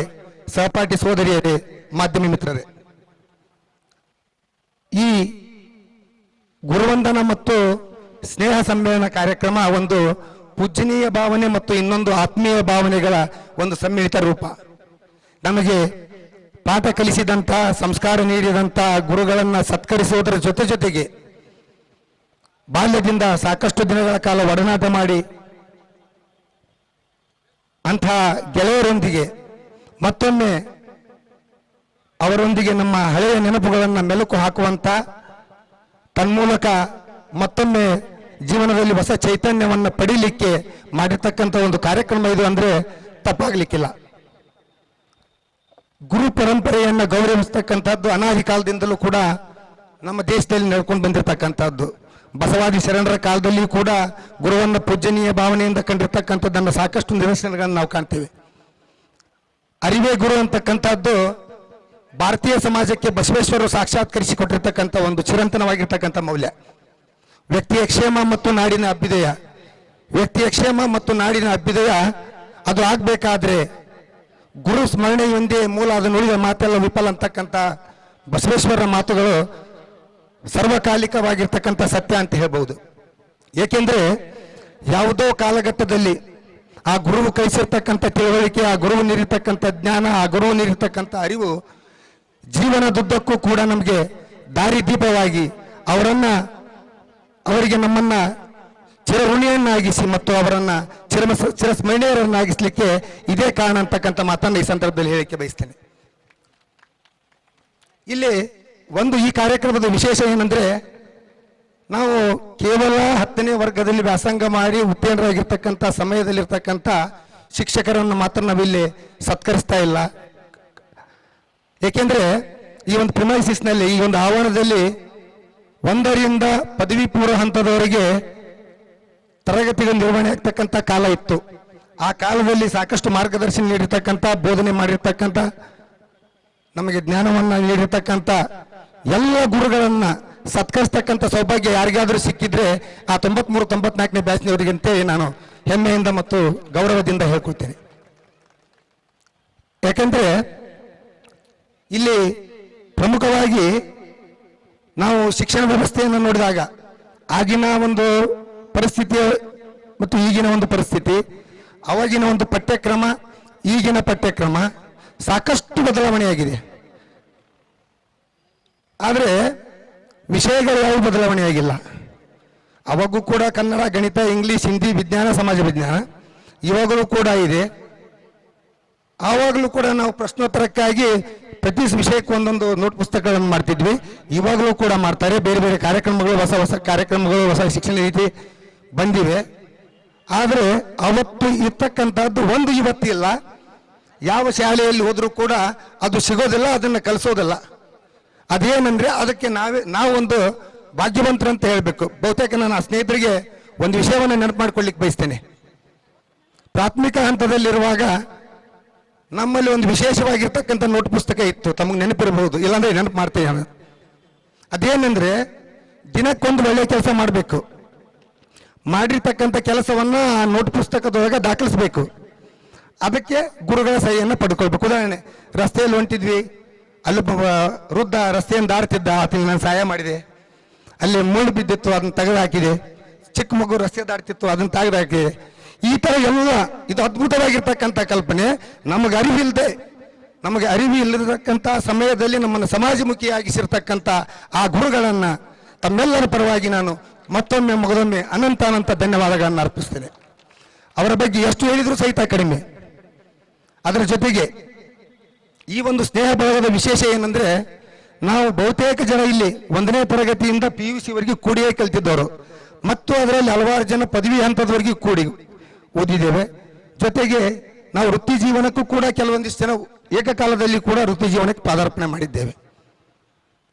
ಸಹಪಾಠಿ ಸೋದರಿಯರೇ, ಮಾಧ್ಯಮ ಮಿತ್ರರೇ, ಈ ಗುರುವಂದನ ಮತ್ತು ಸ್ನೇಹ ಸಮ್ಮೇಳನ ಕಾರ್ಯಕ್ರಮ ಒಂದು ಪೂಜನೀಯ ಭಾವನೆ ಮತ್ತು ಇನ್ನೊಂದು ಆತ್ಮೀಯ ಭಾವನೆಗಳ ಒಂದು ಸಮ್ಮಿಳಿತ ರೂಪ. ನಮಗೆ ಪಾಠ ಕಲಿಸಿದಂತ, ಸಂಸ್ಕಾರ ನೀಡಿದಂತ ಗುರುಗಳನ್ನ ಸತ್ಕರಿಸುವುದರ ಜೊತೆಗೆ ಬಾಲ್ಯದಿಂದ ಸಾಕಷ್ಟು ದಿನಗಳ ಕಾಲ ಒಡನಾಟ ಮಾಡಿ ಅಂಥ ಗೆಳೆಯರೊಂದಿಗೆ ಮತ್ತೊಮ್ಮೆ ಅವರೊಂದಿಗೆ ನಮ್ಮ ಹಳೆಯ ನೆನಪುಗಳನ್ನು ಮೆಲುಕು ಹಾಕುವಂತ, ತನ್ಮೂಲಕ ಮತ್ತೊಮ್ಮೆ ಜೀವನದಲ್ಲಿ ಹೊಸ ಚೈತನ್ಯವನ್ನು ಪಡೀಲಿಕ್ಕೆ ಮಾಡಿರ್ತಕ್ಕಂಥ ಒಂದು ಕಾರ್ಯಕ್ರಮ ಇದು ಅಂದ್ರೆ ತಪ್ಪಾಗ್ಲಿಕ್ಕಿಲ್ಲ. ಗುರು ಪರಂಪರೆಯನ್ನು ಗೌರವಿಸ್ತಕ್ಕಂಥದ್ದು ಅನಾದಿ ಕಾಲದಿಂದಲೂ ಕೂಡ ನಮ್ಮ ದೇಶದಲ್ಲಿ ನಡ್ಕೊಂಡು ಬಂದಿರತಕ್ಕಂಥದ್ದು. ಬಸವಾದಿ ಶರಣರ ಕಾಲದಲ್ಲಿ ಕೂಡ ಗುರುವನ್ನ ಪೂಜನೀಯ ಭಾವನೆಯಿಂದ ಕಂಡಿರ್ತಕ್ಕಂಥದ್ದನ್ನು ಸಾಕಷ್ಟು ನಿದರ್ಶನಗಳನ್ನು ನಾವು ಕಾಣ್ತೇವೆ. ಅರಿವೇ ಗುರು ಅಂತಕ್ಕಂಥದ್ದು ಭಾರತೀಯ ಸಮಾಜಕ್ಕೆ ಬಸವೇಶ್ವರರು ಸಾಕ್ಷಾತ್ಕರಿಸಿಕೊಟ್ಟಿರ್ತಕ್ಕಂಥ ಒಂದು ಚಿರಂತನವಾಗಿರ್ತಕ್ಕಂಥ ಮೌಲ್ಯ. ವ್ಯಕ್ತಿಯ ಕ್ಷೇಮ ಮತ್ತು ನಾಡಿನ ಅಭ್ಯುದಯ, ವ್ಯಕ್ತಿಯ ಕ್ಷೇಮ ಮತ್ತು ನಾಡಿನ ಅಭ್ಯುದಯ ಅದು ಆಗ್ಬೇಕಾದ್ರೆ ಗುರು ಸ್ಮರಣೆಯೊಂದೇ ಮೂಲ, ಅದನ್ನು ಉಳಿದ ಮಾತೆಲ್ಲ ವಿಫಲ ಅಂತಕ್ಕಂಥ ಬಸವೇಶ್ವರರ ಮಾತುಗಳು ಸರ್ವಕಾಲಿಕವಾಗಿರ್ತಕ್ಕಂಥ ಸತ್ಯ ಅಂತ ಹೇಳ್ಬಹುದು. ಏಕೆಂದ್ರೆ ಯಾವುದೋ ಕಾಲಘಟ್ಟದಲ್ಲಿ ಆ ಗುರುವು ಕಲಿಸಿರ್ತಕ್ಕಂಥ ತಿಳುವಳಿಕೆ, ಆ ಗುರುವು ನೀಡಿರ್ತಕ್ಕಂಥ ಜ್ಞಾನ, ಆ ಗುರುವು ನೀಡಿರ್ತಕ್ಕಂಥ ಅರಿವು ಜೀವನದುದ್ದಕ್ಕೂ ಕೂಡ ನಮಗೆ ದಾರಿದೀಪವಾಗಿ ಅವರಿಗೆ ನಮ್ಮನ್ನ ಚಿರಋಣಿಯನ್ನಾಗಿಸಿ ಮತ್ತು ಅವರನ್ನ ಚಿರಸ್ಮರಣೀಯರನ್ನಾಗಿಸ್ಲಿಕ್ಕೆ ಇದೇ ಕಾರಣ ಅಂತಕ್ಕಂಥ ಮಾತನ್ನು ಈ ಸಂದರ್ಭದಲ್ಲಿ ಹೇಳಿಕೆ ಬಯಸ್ತೇನೆ. ಇಲ್ಲಿ ಒಂದು ಈ ಕಾರ್ಯಕ್ರಮದ ವಿಶೇಷ ಏನಂದ್ರೆ, ನಾವು ಕೇವಲ 10ನೇ ವರ್ಗದಲ್ಲಿ ವ್ಯಾಸಂಗ ಮಾಡಿ ಉತ್ತೀರ್ಣರಾಗಿರ್ತಕ್ಕಂಥ ಸಮಯದಲ್ಲಿರ್ತಕ್ಕಂಥ ಶಿಕ್ಷಕರನ್ನು ಮಾತ್ರ ನಾವಿಲ್ಲಿ ಸತ್ಕರಿಸ್ತಾ ಇಲ್ಲ. ಏಕೆಂದ್ರೆ ಈ ಒಂದು ಪ್ರಿಮೈಸಿಸ್ನಲ್ಲಿ, ಈ ಒಂದು ಆವರಣದಲ್ಲಿ ಒಂದರಿಂದ ಪದವಿ ಪೂರ್ವ ಹಂತದವರೆಗೆ ತರಗತಿಗಳು ನಿರ್ವಹಣೆ ಆಗ್ತಕ್ಕಂಥ ಕಾಲ ಇತ್ತು. ಆ ಕಾಲದಲ್ಲಿ ಸಾಕಷ್ಟು ಮಾರ್ಗದರ್ಶನ ನೀಡಿರ್ತಕ್ಕಂಥ, ಬೋಧನೆ ಮಾಡಿರ್ತಕ್ಕಂಥ, ನಮಗೆ ಜ್ಞಾನವನ್ನು ನೀಡಿರ್ತಕ್ಕಂಥ ಎಲ್ಲ ಗುರುಗಳನ್ನ ಸತ್ಕರಿಸ್ತಕ್ಕಂಥ ಸೌಭಾಗ್ಯ ಯಾರಿಗಾದರೂ ಸಿಕ್ಕಿದ್ರೆ ಆ 93-94ನೇ ಬ್ಯಾಚ್ನವರಿಗಂತೆ ನಾನು ಹೆಮ್ಮೆಯಿಂದ ಮತ್ತು ಗೌರವದಿಂದ ಹೇಳ್ಕೊಳ್ತೇನೆ. ಯಾಕಂದ್ರೆ ಇಲ್ಲಿ ಪ್ರಮುಖವಾಗಿ ನಾವು ಶಿಕ್ಷಣ ವ್ಯವಸ್ಥೆಯನ್ನು ನೋಡಿದಾಗ ಆಗಿನ ಒಂದು ಪರಿಸ್ಥಿತಿ ಮತ್ತು ಈಗಿನ ಒಂದು ಪರಿಸ್ಥಿತಿ, ಅವಾಗಿನ ಒಂದು ಪಠ್ಯಕ್ರಮ, ಈಗಿನ ಪಠ್ಯಕ್ರಮ ಸಾಕಷ್ಟು ಬದಲಾವಣೆಯಾಗಿದೆ. ಆದರೆ ವಿಷಯಗಳು ಯಾವ ಬದಲಾವಣೆಯಾಗಿಲ್ಲ. ಅವಾಗೂ ಕೂಡ ಕನ್ನಡ, ಗಣಿತ, ಇಂಗ್ಲಿಷ್, ಹಿಂದಿ, ವಿಜ್ಞಾನ, ಸಮಾಜ ವಿಜ್ಞಾನ ಇವಾಗಲೂ ಕೂಡ ಇದೆ. ಆವಾಗಲೂ ಕೂಡ ನಾವು ಪ್ರಶ್ನೋತ್ತರಕ್ಕಾಗಿ ಪ್ರತಿ ವಿಷಯಕ್ಕೆ ಒಂದೊಂದು ನೋಟ್ ಪುಸ್ತಕಗಳನ್ನು ಮಾಡ್ತಿದ್ವಿ. ಇವಾಗಲೂ ಕೂಡ ಮಾಡ್ತಾರೆ. ಬೇರೆ ಬೇರೆ ಕಾರ್ಯಕ್ರಮಗಳು, ಹೊಸ ಹೊಸ ಕಾರ್ಯಕ್ರಮಗಳು, ಹೊಸ ಶಿಕ್ಷಣ ರೀತಿ ಬಂದಿವೆ. ಆದರೆ ಅವತ್ತು ಇರ್ತಕ್ಕಂಥದ್ದು ಒಂದು ಇವತ್ತಿಲ್ಲ. ಯಾವ ಶಾಲೆಯಲ್ಲಿ ಹೋದ್ರೂ ಕೂಡ ಅದು ಸಿಗೋದಿಲ್ಲ, ಅದನ್ನು ಕಲಿಸೋದಿಲ್ಲ. ಅದೇನಂದ್ರೆ ಅದಕ್ಕೆ ನಾವೊಂದು ಭಾಗ್ಯವಂತರಂತ ಹೇಳಬೇಕು. ಬಹುತೇಕ ನನ್ನ ಸ್ನೇಹಿತರಿಗೆ ಒಂದು ವಿಷಯವನ್ನು ನೆನಪು ಮಾಡ್ಕೊಳ್ಳಿಕ್ಕೆ ಬಯಸ್ತೇನೆ. ಪ್ರಾಥಮಿಕ ಹಂತದಲ್ಲಿರುವಾಗ ನಮ್ಮಲ್ಲಿ ಒಂದು ವಿಶೇಷವಾಗಿರ್ತಕ್ಕಂಥ ನೋಟ್ ಪುಸ್ತಕ ಇತ್ತು. ತಮಗೆ ನೆನಪಿರಬಹುದು, ಇಲ್ಲಾಂದ್ರೆ ನೆನಪು ಮಾಡ್ತೇನೆ ನಾನು. ಅದೇನೆಂದ್ರೆ ದಿನಕ್ಕೊಂದು ಒಳ್ಳೆ ಕೆಲಸ ಮಾಡಬೇಕು. ಮಾಡಿರ್ತಕ್ಕಂಥ ಕೆಲಸವನ್ನ ನೋಟ್ ಪುಸ್ತಕದೊಳಗೆ ದಾಖಲಿಸಬೇಕು. ಅದಕ್ಕೆ ಗುರುಗಳ ಸಹಿಯನ್ನು ಪಡ್ಕೊಳ್ಬೇಕು. ಉದಾಹರಣೆ, ರಸ್ತೆಯಲ್ಲಿ ಹೊಂಟಿದ್ವಿ, ಅಲ್ಲಿ ವೃದ್ಧ ರಸ್ತೆಯನ್ನು ದಾಡ್ತಿದ್ದ, ಆತನಿಗೆ ನಾನು ಸಹಾಯ ಮಾಡಿದೆ. ಅಲ್ಲಿ ಮುಳ್ಳು ಬಿದ್ದಿತ್ತು, ಅದನ್ನ ತೆಗೆದು ಹಾಕಿದೆ. ಚಿಕ್ಕ ಮಗು ರಸ್ತೆ ದಾಡ್ತಿತ್ತು, ಅದನ್ನ ತೆಗೆದು ಹಾಕಿದೆ. ಈ ತರ ಎಲ್ಲ ಇದು ಅದ್ಭುತವಾಗಿರ್ತಕ್ಕಂಥ ಕಲ್ಪನೆ. ನಮಗೆ ಅರಿವು ಇಲ್ಲತಕ್ಕಂಥ ಸಮಯದಲ್ಲಿ ನಮ್ಮನ್ನು ಸಮಾಜಮುಖಿಯಾಗಿಸಿರ್ತಕ್ಕಂಥ ಆ ಗುರುಗಳನ್ನ ತಮ್ಮೆಲ್ಲರ ಪರವಾಗಿ ನಾನು ಮತ್ತೊಮ್ಮೆ ಮಗದೊಮ್ಮೆ ಅನಂತ ಧನ್ಯವಾದಗಳನ್ನು ಅರ್ಪಿಸ್ತೇನೆ. ಅವರ ಬಗ್ಗೆ ಎಷ್ಟು ಹೇಳಿದ್ರು ಸಹಿತ ಕಡಿಮೆ. ಅದರ ಜೊತೆಗೆ ಈ ಒಂದು ಸ್ನೇಹ ಬಳಗದ ವಿಶೇಷ ಏನಂದ್ರೆ, ನಾವು ಬಹುತೇಕ ಜನ ಇಲ್ಲಿ 1ನೇ ತರಗತಿಯಿಂದ PUC ವರೆಗೆ ಕೂಡಿಯೇ ಕಲ್ತಿದ್ದವರು, ಮತ್ತು ಅದರಲ್ಲಿ ಹಲವಾರು ಜನ ಪದವಿ ಹಂತದವರೆಗೆ ಕೂಡಿ ಓದಿದ್ದೇವೆ. ಜೊತೆಗೆ ನಾವು ವೃತ್ತಿ ಜೀವನಕ್ಕೂ ಕೂಡ ಕೆಲವೊಂದಿಷ್ಟು ಜನ ಏಕಕಾಲದಲ್ಲಿ ಕೂಡ ವೃತ್ತಿ ಜೀವನಕ್ಕೆ ಪಾದಾರ್ಪಣೆ ಮಾಡಿದ್ದೇವೆ.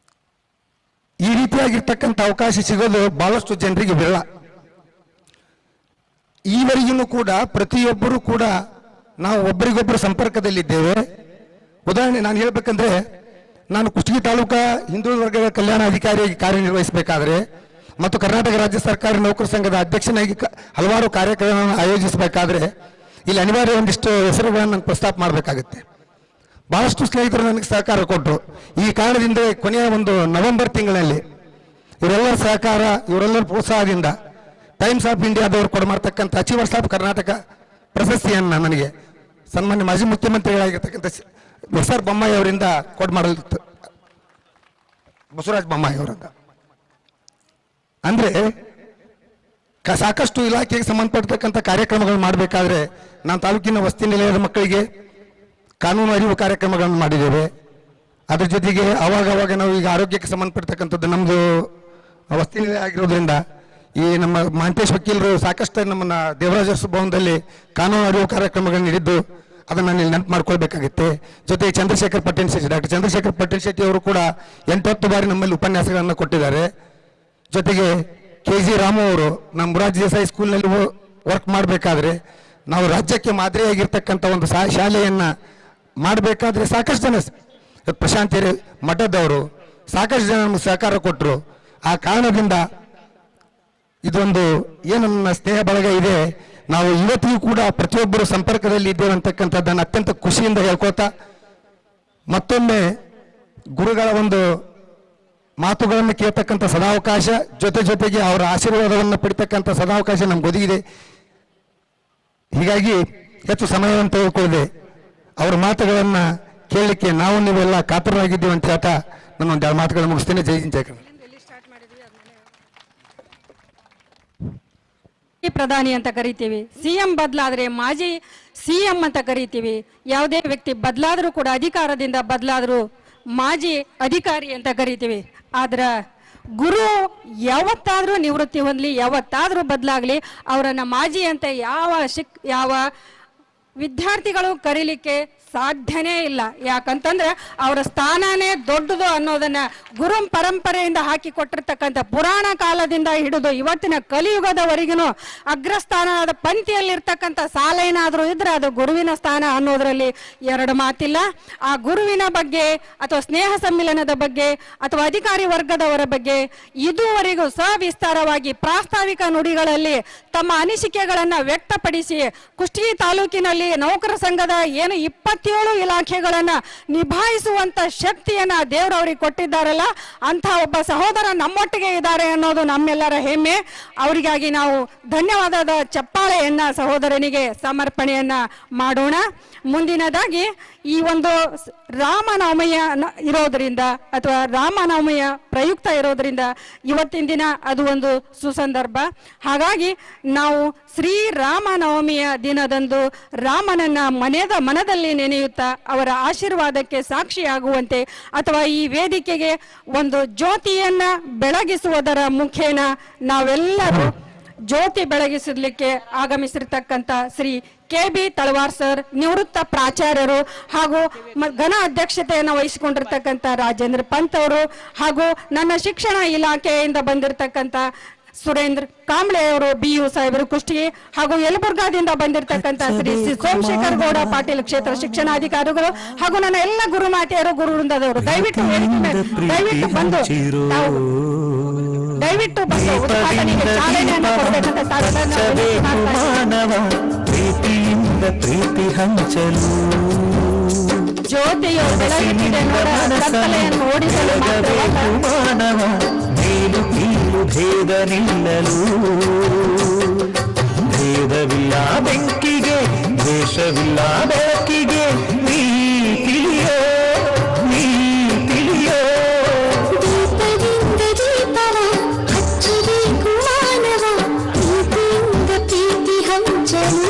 ಈ ರೀತಿಯಾಗಿರ್ತಕ್ಕಂಥ ಅವಕಾಶ ಸಿಗೋದು ಬಹಳಷ್ಟು ಜನರಿಗೆ ವಿರಳ. ಈವರೆಗೂ ಕೂಡ ಪ್ರತಿಯೊಬ್ಬರು ಕೂಡ ನಾವು ಒಬ್ಬರಿಗೊಬ್ಬರು ಸಂಪರ್ಕದಲ್ಲಿದ್ದೇವೆ. ಉದಾಹರಣೆ ನಾನು ಹೇಳ್ಬೇಕಂದ್ರೆ, ನಾನು ಕುಷ್ಟಗಿ ತಾಲೂಕಾ ಹಿಂದುಳಿದ ವರ್ಗಗಳ ಕಲ್ಯಾಣ ಅಧಿಕಾರಿಯಾಗಿ ಕಾರ್ಯನಿರ್ವಹಿಸಬೇಕಾದ್ರೆ ಮತ್ತು ಕರ್ನಾಟಕ ರಾಜ್ಯ ಸರ್ಕಾರಿ ನೌಕರ ಸಂಘದ ಅಧ್ಯಕ್ಷನಾಗಿ ಹಲವಾರು ಕಾರ್ಯಕ್ರಮಗಳನ್ನು ಆಯೋಜಿಸಬೇಕಾದ್ರೆ ಇಲ್ಲಿ ಅನಿವಾರ್ಯ ಒಂದಿಷ್ಟು ಹೆಸರುಗಳನ್ನು ನಾನು ಪ್ರಸ್ತಾಪ ಮಾಡಬೇಕಾಗುತ್ತೆ. ಬಹಳಷ್ಟು ಸ್ನೇಹಿತರು ನನಗೆ ಸಹಕಾರ ಕೊಟ್ಟರು. ಈ ಕಾರಣದಿಂದ ಕೊನೆಯ ಒಂದು ನವೆಂಬರ್ ತಿಂಗಳಲ್ಲಿ ಇವರೆಲ್ಲರ ಸಹಕಾರ, ಇವರೆಲ್ಲರ ಪ್ರೋತ್ಸಾಹದಿಂದ ಟೈಮ್ಸ್ ಆಫ್ ಇಂಡಿಯಾದವರು ಕೊಡಮಾಡ್ತಕ್ಕಂಥ ಅಚೀವರ್ಸ್ ಆಫ್ ಕರ್ನಾಟಕ ಪ್ರಶಸ್ತಿಯನ್ನು ನನಗೆ ಸನ್ಮಾನ್ಯ ಮಾಜಿ ಮುಖ್ಯಮಂತ್ರಿಗಳಾಗಿರ್ತಕ್ಕಂಥ ಎಸ್.ಆರ್. ಬೊಮ್ಮಾಯಿ ಅವರಿಂದ ಕೊಡಮಾಡಲಿತ್ತು. ಬಸವರಾಜ ಬೊಮ್ಮಾಯಿ ಅವರಿಂದ. ಅಂದ್ರೆ ಸಾಕಷ್ಟು ಇಲಾಖೆಗೆ ಸಂಬಂಧಪಟ್ಟತಕ್ಕಂಥ ಕಾರ್ಯಕ್ರಮಗಳನ್ನು ಮಾಡಬೇಕಾದ್ರೆ ನಾನು ತಾಲೂಕಿನ ವಸತಿ ನಿಲಯದ ಮಕ್ಕಳಿಗೆ ಕಾನೂನು ಅರಿವು ಕಾರ್ಯಕ್ರಮಗಳನ್ನು ಮಾಡಿದ್ದೇವೆ. ಅದ್ರ ಜೊತೆಗೆ ಅವಾಗ ನಾವು ಈಗ ಆರೋಗ್ಯಕ್ಕೆ ಸಂಬಂಧಪಟ್ಟತಕ್ಕಂಥದ್ದು ನಮ್ಮದು ವಸತಿ ನಿಲಯ ಆಗಿರೋದ್ರಿಂದ ಈ ನಮ್ಮ ಮಹಂತೇಶ್ ವಕೀಲರು ಸಾಕಷ್ಟು ನಮ್ಮನ್ನ ದೇವರಾಜ ಭವನದಲ್ಲಿ ಕಾನೂನು ಅರಿವು ಕಾರ್ಯಕ್ರಮಗಳನ್ನು ನೀಡಿದ್ದು, ಅದನ್ನು ನಾನು ನೆನಪು ಮಾಡ್ಕೊಳ್ಬೇಕಾಗುತ್ತೆ. ಜೊತೆಗೆ ಚಂದ್ರಶೇಖರ್ ಪಟ್ಟಣ ಶೆಟ್ಟಿ, ಡಾಕ್ಟರ್ ಚಂದ್ರಶೇಖರ್ ಪಟ್ಟಣ ಶೆಟ್ಟಿ ಅವರು ಕೂಡ 8-10 ಬಾರಿ ನಮ್ಮಲ್ಲಿ ಉಪನ್ಯಾಸಗಳನ್ನು ಕೊಟ್ಟಿದ್ದಾರೆ. ಜೊತೆಗೆ KG ರಾಮು ಅವರು ನಮ್ಮ ಮೊರಾರ್ಜಿ ದೇಸಾಯಿ ಸ್ಕೂಲ್ನಲ್ಲಿ ವರ್ಕ್ ಮಾಡಬೇಕಾದ್ರೆ ನಾವು ರಾಜ್ಯಕ್ಕೆ ಮಾದರಿಯಾಗಿರ್ತಕ್ಕಂಥ ಒಂದು ಶಾಲೆಯನ್ನ ಮಾಡಬೇಕಾದ್ರೆ ಸಾಕಷ್ಟು ಜನ, ಪ್ರಶಾಂತ್ ಮಠದವರು ಸಾಕಷ್ಟು ಜನ ನಮಗೆ ಸಹಕಾರ ಕೊಟ್ಟರು. ಆ ಕಾರಣದಿಂದ ಇದೊಂದು ಏನು ನನ್ನ ಸ್ನೇಹ ಬಳಗ ಇದೆ, ನಾವು ಇವತ್ತಿಗೂ ಕೂಡ ಪ್ರತಿಯೊಬ್ಬರು ಸಂಪರ್ಕದಲ್ಲಿ ಇದ್ದೇವೆ ಅಂತಕ್ಕಂಥದ್ದನ್ನು ಅತ್ಯಂತ ಖುಷಿಯಿಂದ ಹೇಳ್ಕೊತಾ, ಮತ್ತೊಮ್ಮೆ ಗುರುಗಳ ಒಂದು ಮಾತುಗಳನ್ನು ಕೇಳ್ತಕ್ಕಂಥ ಸದಾವಕಾಶ, ಜೊತೆಗೆ ಅವರ ಆಶೀರ್ವಾದವನ್ನು ಪಡಿತಕ್ಕಂಥ ಸದಾವಕಾಶ ನಮ್ಗೆ ಒದಗಿದೆ. ಹೀಗಾಗಿ ಹೆಚ್ಚು ಸಮಯವನ್ನು ತೆಗೆದುಕೊಳ್ಳದೆ ಅವರ ಮಾತುಗಳನ್ನು ಕೇಳಲಿಕ್ಕೆ ನಾವು ನೀವೆಲ್ಲ ಕಾತರರಾಗಿದ್ದೀವಿ ಅಂತ ಹೇಳ್ತಾ ನಾನು ಒಂದೆರಡು ಮಾತುಗಳನ್ನು ಮುಗಿಸ್ತೇನೆ. ಜೈ ಹಿಂದ್ ಜೈ ಕನ್ನಡ. ಪ್ರಧಾನಿ ಅಂತ ಕರಿತೀವಿ, CM ಬದಲಾದ್ರೆ ಮಾಜಿ CM ಅಂತ ಕರಿತೀವಿ. ಯಾವುದೇ ವ್ಯಕ್ತಿ ಬದಲಾದರೂ ಕೂಡ, ಅಧಿಕಾರದಿಂದ ಬದಲಾದರೂ ಮಾಜಿ ಅಧಿಕಾರಿ ಅಂತ ಕರಿತೀವಿ. ಆದ್ರೆ ಗುರು ಯಾವತ್ತಾದ್ರೂ ನಿವೃತ್ತಿ ಹೊಂದಲಿ, ಯಾವತ್ತಾದ್ರೂ ಬದಲಾಗ್ಲಿ, ಅವರನ್ನ ಮಾಜಿ ಅಂತ ಯಾವ ವಿದ್ಯಾರ್ಥಿಗಳು ಕರೀಲಿಕ್ಕೆ ಸಾಧ್ಯನೇ ಇಲ್ಲ. ಯಾಕಂತಂದ್ರೆ ಅವರ ಸ್ಥಾನನೇ ದೊಡ್ಡದು ಅನ್ನೋದನ್ನ ಗುರು ಪರಂಪರೆಯಿಂದ ಹಾಕಿ ಕೊಟ್ಟಿರ್ತಕ್ಕಂಥ ಪುರಾಣ ಕಾಲದಿಂದ ಹಿಡಿದು ಇವತ್ತಿನ ಕಲಿಯುಗದವರೆಗೂ ಅಗ್ರಸ್ಥಾನದ ಪಂಕ್ತಿಯಲ್ಲಿರ್ತಕ್ಕಂಥ ಸಾಲ ಏನಾದರೂ ಇದ್ರೆ ಅದು ಗುರುವಿನ ಸ್ಥಾನ ಅನ್ನೋದ್ರಲ್ಲಿ ಎರಡು ಮಾತಿಲ್ಲ. ಆ ಗುರುವಿನ ಬಗ್ಗೆ ಅಥವಾ ಸ್ನೇಹ ಸಮ್ಮಿಲನದ ಬಗ್ಗೆ ಅಥವಾ ಅಧಿಕಾರಿ ವರ್ಗದವರ ಬಗ್ಗೆ ಇದುವರೆಗೂ ಸವಿಸ್ತಾರವಾಗಿ ಪ್ರಾಸ್ತಾವಿಕ ನುಡಿಗಳಲ್ಲಿ ತಮ್ಮ ಅನಿಸಿಕೆಗಳನ್ನ ವ್ಯಕ್ತಪಡಿಸಿ ಕುಷ್ಟಗಿ ತಾಲೂಕಿನಲ್ಲಿ ನೌಕರ ಸಂಘದ ಏನು 27 ಇಲಾಖೆಗಳನ್ನ ನಿಭಾಯಿಸುವಂತ ಶಕ್ತಿಯನ್ನ ದೇವರವರಿಗೆ ಕೊಟ್ಟಿದ್ದಾರಲ್ಲ, ಅಂತ ಒಬ್ಬ ಸಹೋದರ ನಮ್ಮೊಟ್ಟಿಗೆ ಇದ್ದಾರೆ ಅನ್ನೋದು ನಮ್ಮೆಲ್ಲರ ಹೆಮ್ಮೆ. ಅವರಿಗಾಗಿ ನಾವು ಧನ್ಯವಾದದ ಚಪ್ಪಾಳೆಯನ್ನ ಸಹೋದರನಿಗೆ ಸಮರ್ಪಣೆಯನ್ನ ಮಾಡೋಣ. ಮುಂದಿನದಾಗಿ ಈ ಒಂದು ರಾಮನವಮಿಯ ಇರೋದ್ರಿಂದ ಅಥವಾ ರಾಮನವಮಿಯ ಪ್ರಯುಕ್ತ ಇರೋದ್ರಿಂದ ಇವತ್ತಿನ ದಿನ ಅದು ಒಂದು ಸುಸಂದರ್ಭ. ಹಾಗಾಗಿ ನಾವು ಶ್ರೀರಾಮನವಮಿಯ ದಿನದಂದು ರಾಮನನ್ನ ಮನದಲ್ಲಿ ನೆನೆಯುತ್ತಾ ಅವರ ಆಶೀರ್ವಾದಕ್ಕೆ ಸಾಕ್ಷಿಯಾಗುವಂತೆ ಅಥವಾ ಈ ವೇದಿಕೆಗೆ ಒಂದು ಜ್ಯೋತಿಯನ್ನ ಬೆಳಗಿಸುವುದರ ಮುಖೇನ ನಾವೆಲ್ಲರೂ ಜ್ಯೋತಿ ಬೆಳಗಿಸಲಿಕ್ಕೆ ಆಗಮಿಸಿರ್ತಕ್ಕಂಥ ಶ್ರೀ KB ತಳವಾರ್ ಸರ್, ನಿವೃತ್ತ ಪ್ರಾಚಾರ್ಯರು ಹಾಗೂ ಘನ ಅಧ್ಯಕ್ಷತೆಯನ್ನು ವಹಿಸಿಕೊಂಡಿರ್ತಕ್ಕಂಥ ರಾಜೇಂದ್ರ ಪಂತ್ ಅವರು ಹಾಗೂ ನನ್ನ ಶಿಕ್ಷಣ ಇಲಾಖೆಯಿಂದ ಬಂದಿರತಕ್ಕಂಥ ಸುರೇಂದ್ರ ಕಾಂಬ್ಳೆ ಅವರು BU ಸಾಹೇಬರು ಕುಷ್ಟಗಿ ಹಾಗೂ ಯಲಬುರ್ಗಾದಿಂದ ಬಂದಿರತಕ್ಕಂಥ ಶ್ರೀ ಸೋಮಶೇಖರ್ ಗೌಡ ಪಾಟೀಲ್ ಕ್ಷೇತ್ರ ಶಿಕ್ಷಣಾಧಿಕಾರಿಗಳು ಹಾಗೂ ನನ್ನ ಎಲ್ಲ ಗುರುಮಾತೆಯರು ಗುರು ವೃಂದದವರು ದಯವಿಟ್ಟು ಬಂದು ಉದ್ಘಾಟನೆಗೆ ಚಾಲನೆಯನ್ನು ಕೊಡಬೇಕಂತ ಪ್ರೀತಿಯಿಂದ ಪ್ರೀತಿ ಹಂಚಲು ಜ್ಯೋತಿಯು ಬೆಳಗುತ್ತಿದೆ ಕತ್ತಲೆಯನ್ನು ಓಡಿಸಲು ಮಾನವ ಮೇಲು ಕೀಳು ಭೇದ ನಿಲ್ಲಲು ಭೇದವಿಲ್ಲ ಬೆಂಕಿಗೆ ದ್ವೇಷವಿಲ್ಲ ಬೆಳಕಿಗೆ ನೀ ತಿಳಿಯೋ ನೀ ತಿಳಿಯೋ ದೀಪದಿಂದ ದೀಪವ ಹಚ್ಚಬೇಕು ಮಾನವ ಪ್ರೀತಿಯಿಂದ ಪ್ರೀತಿ ಹಂಚಲು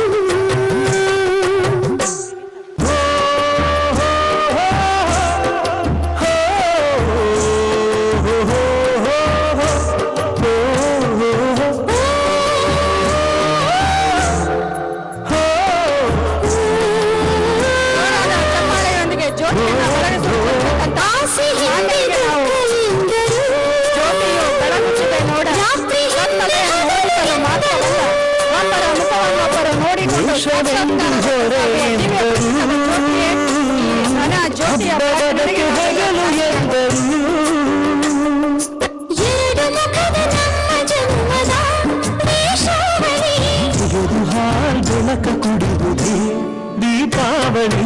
ಬೆಳಕ ಕುಡಿಯುವುದೇ ದೀಪಾವಳಿ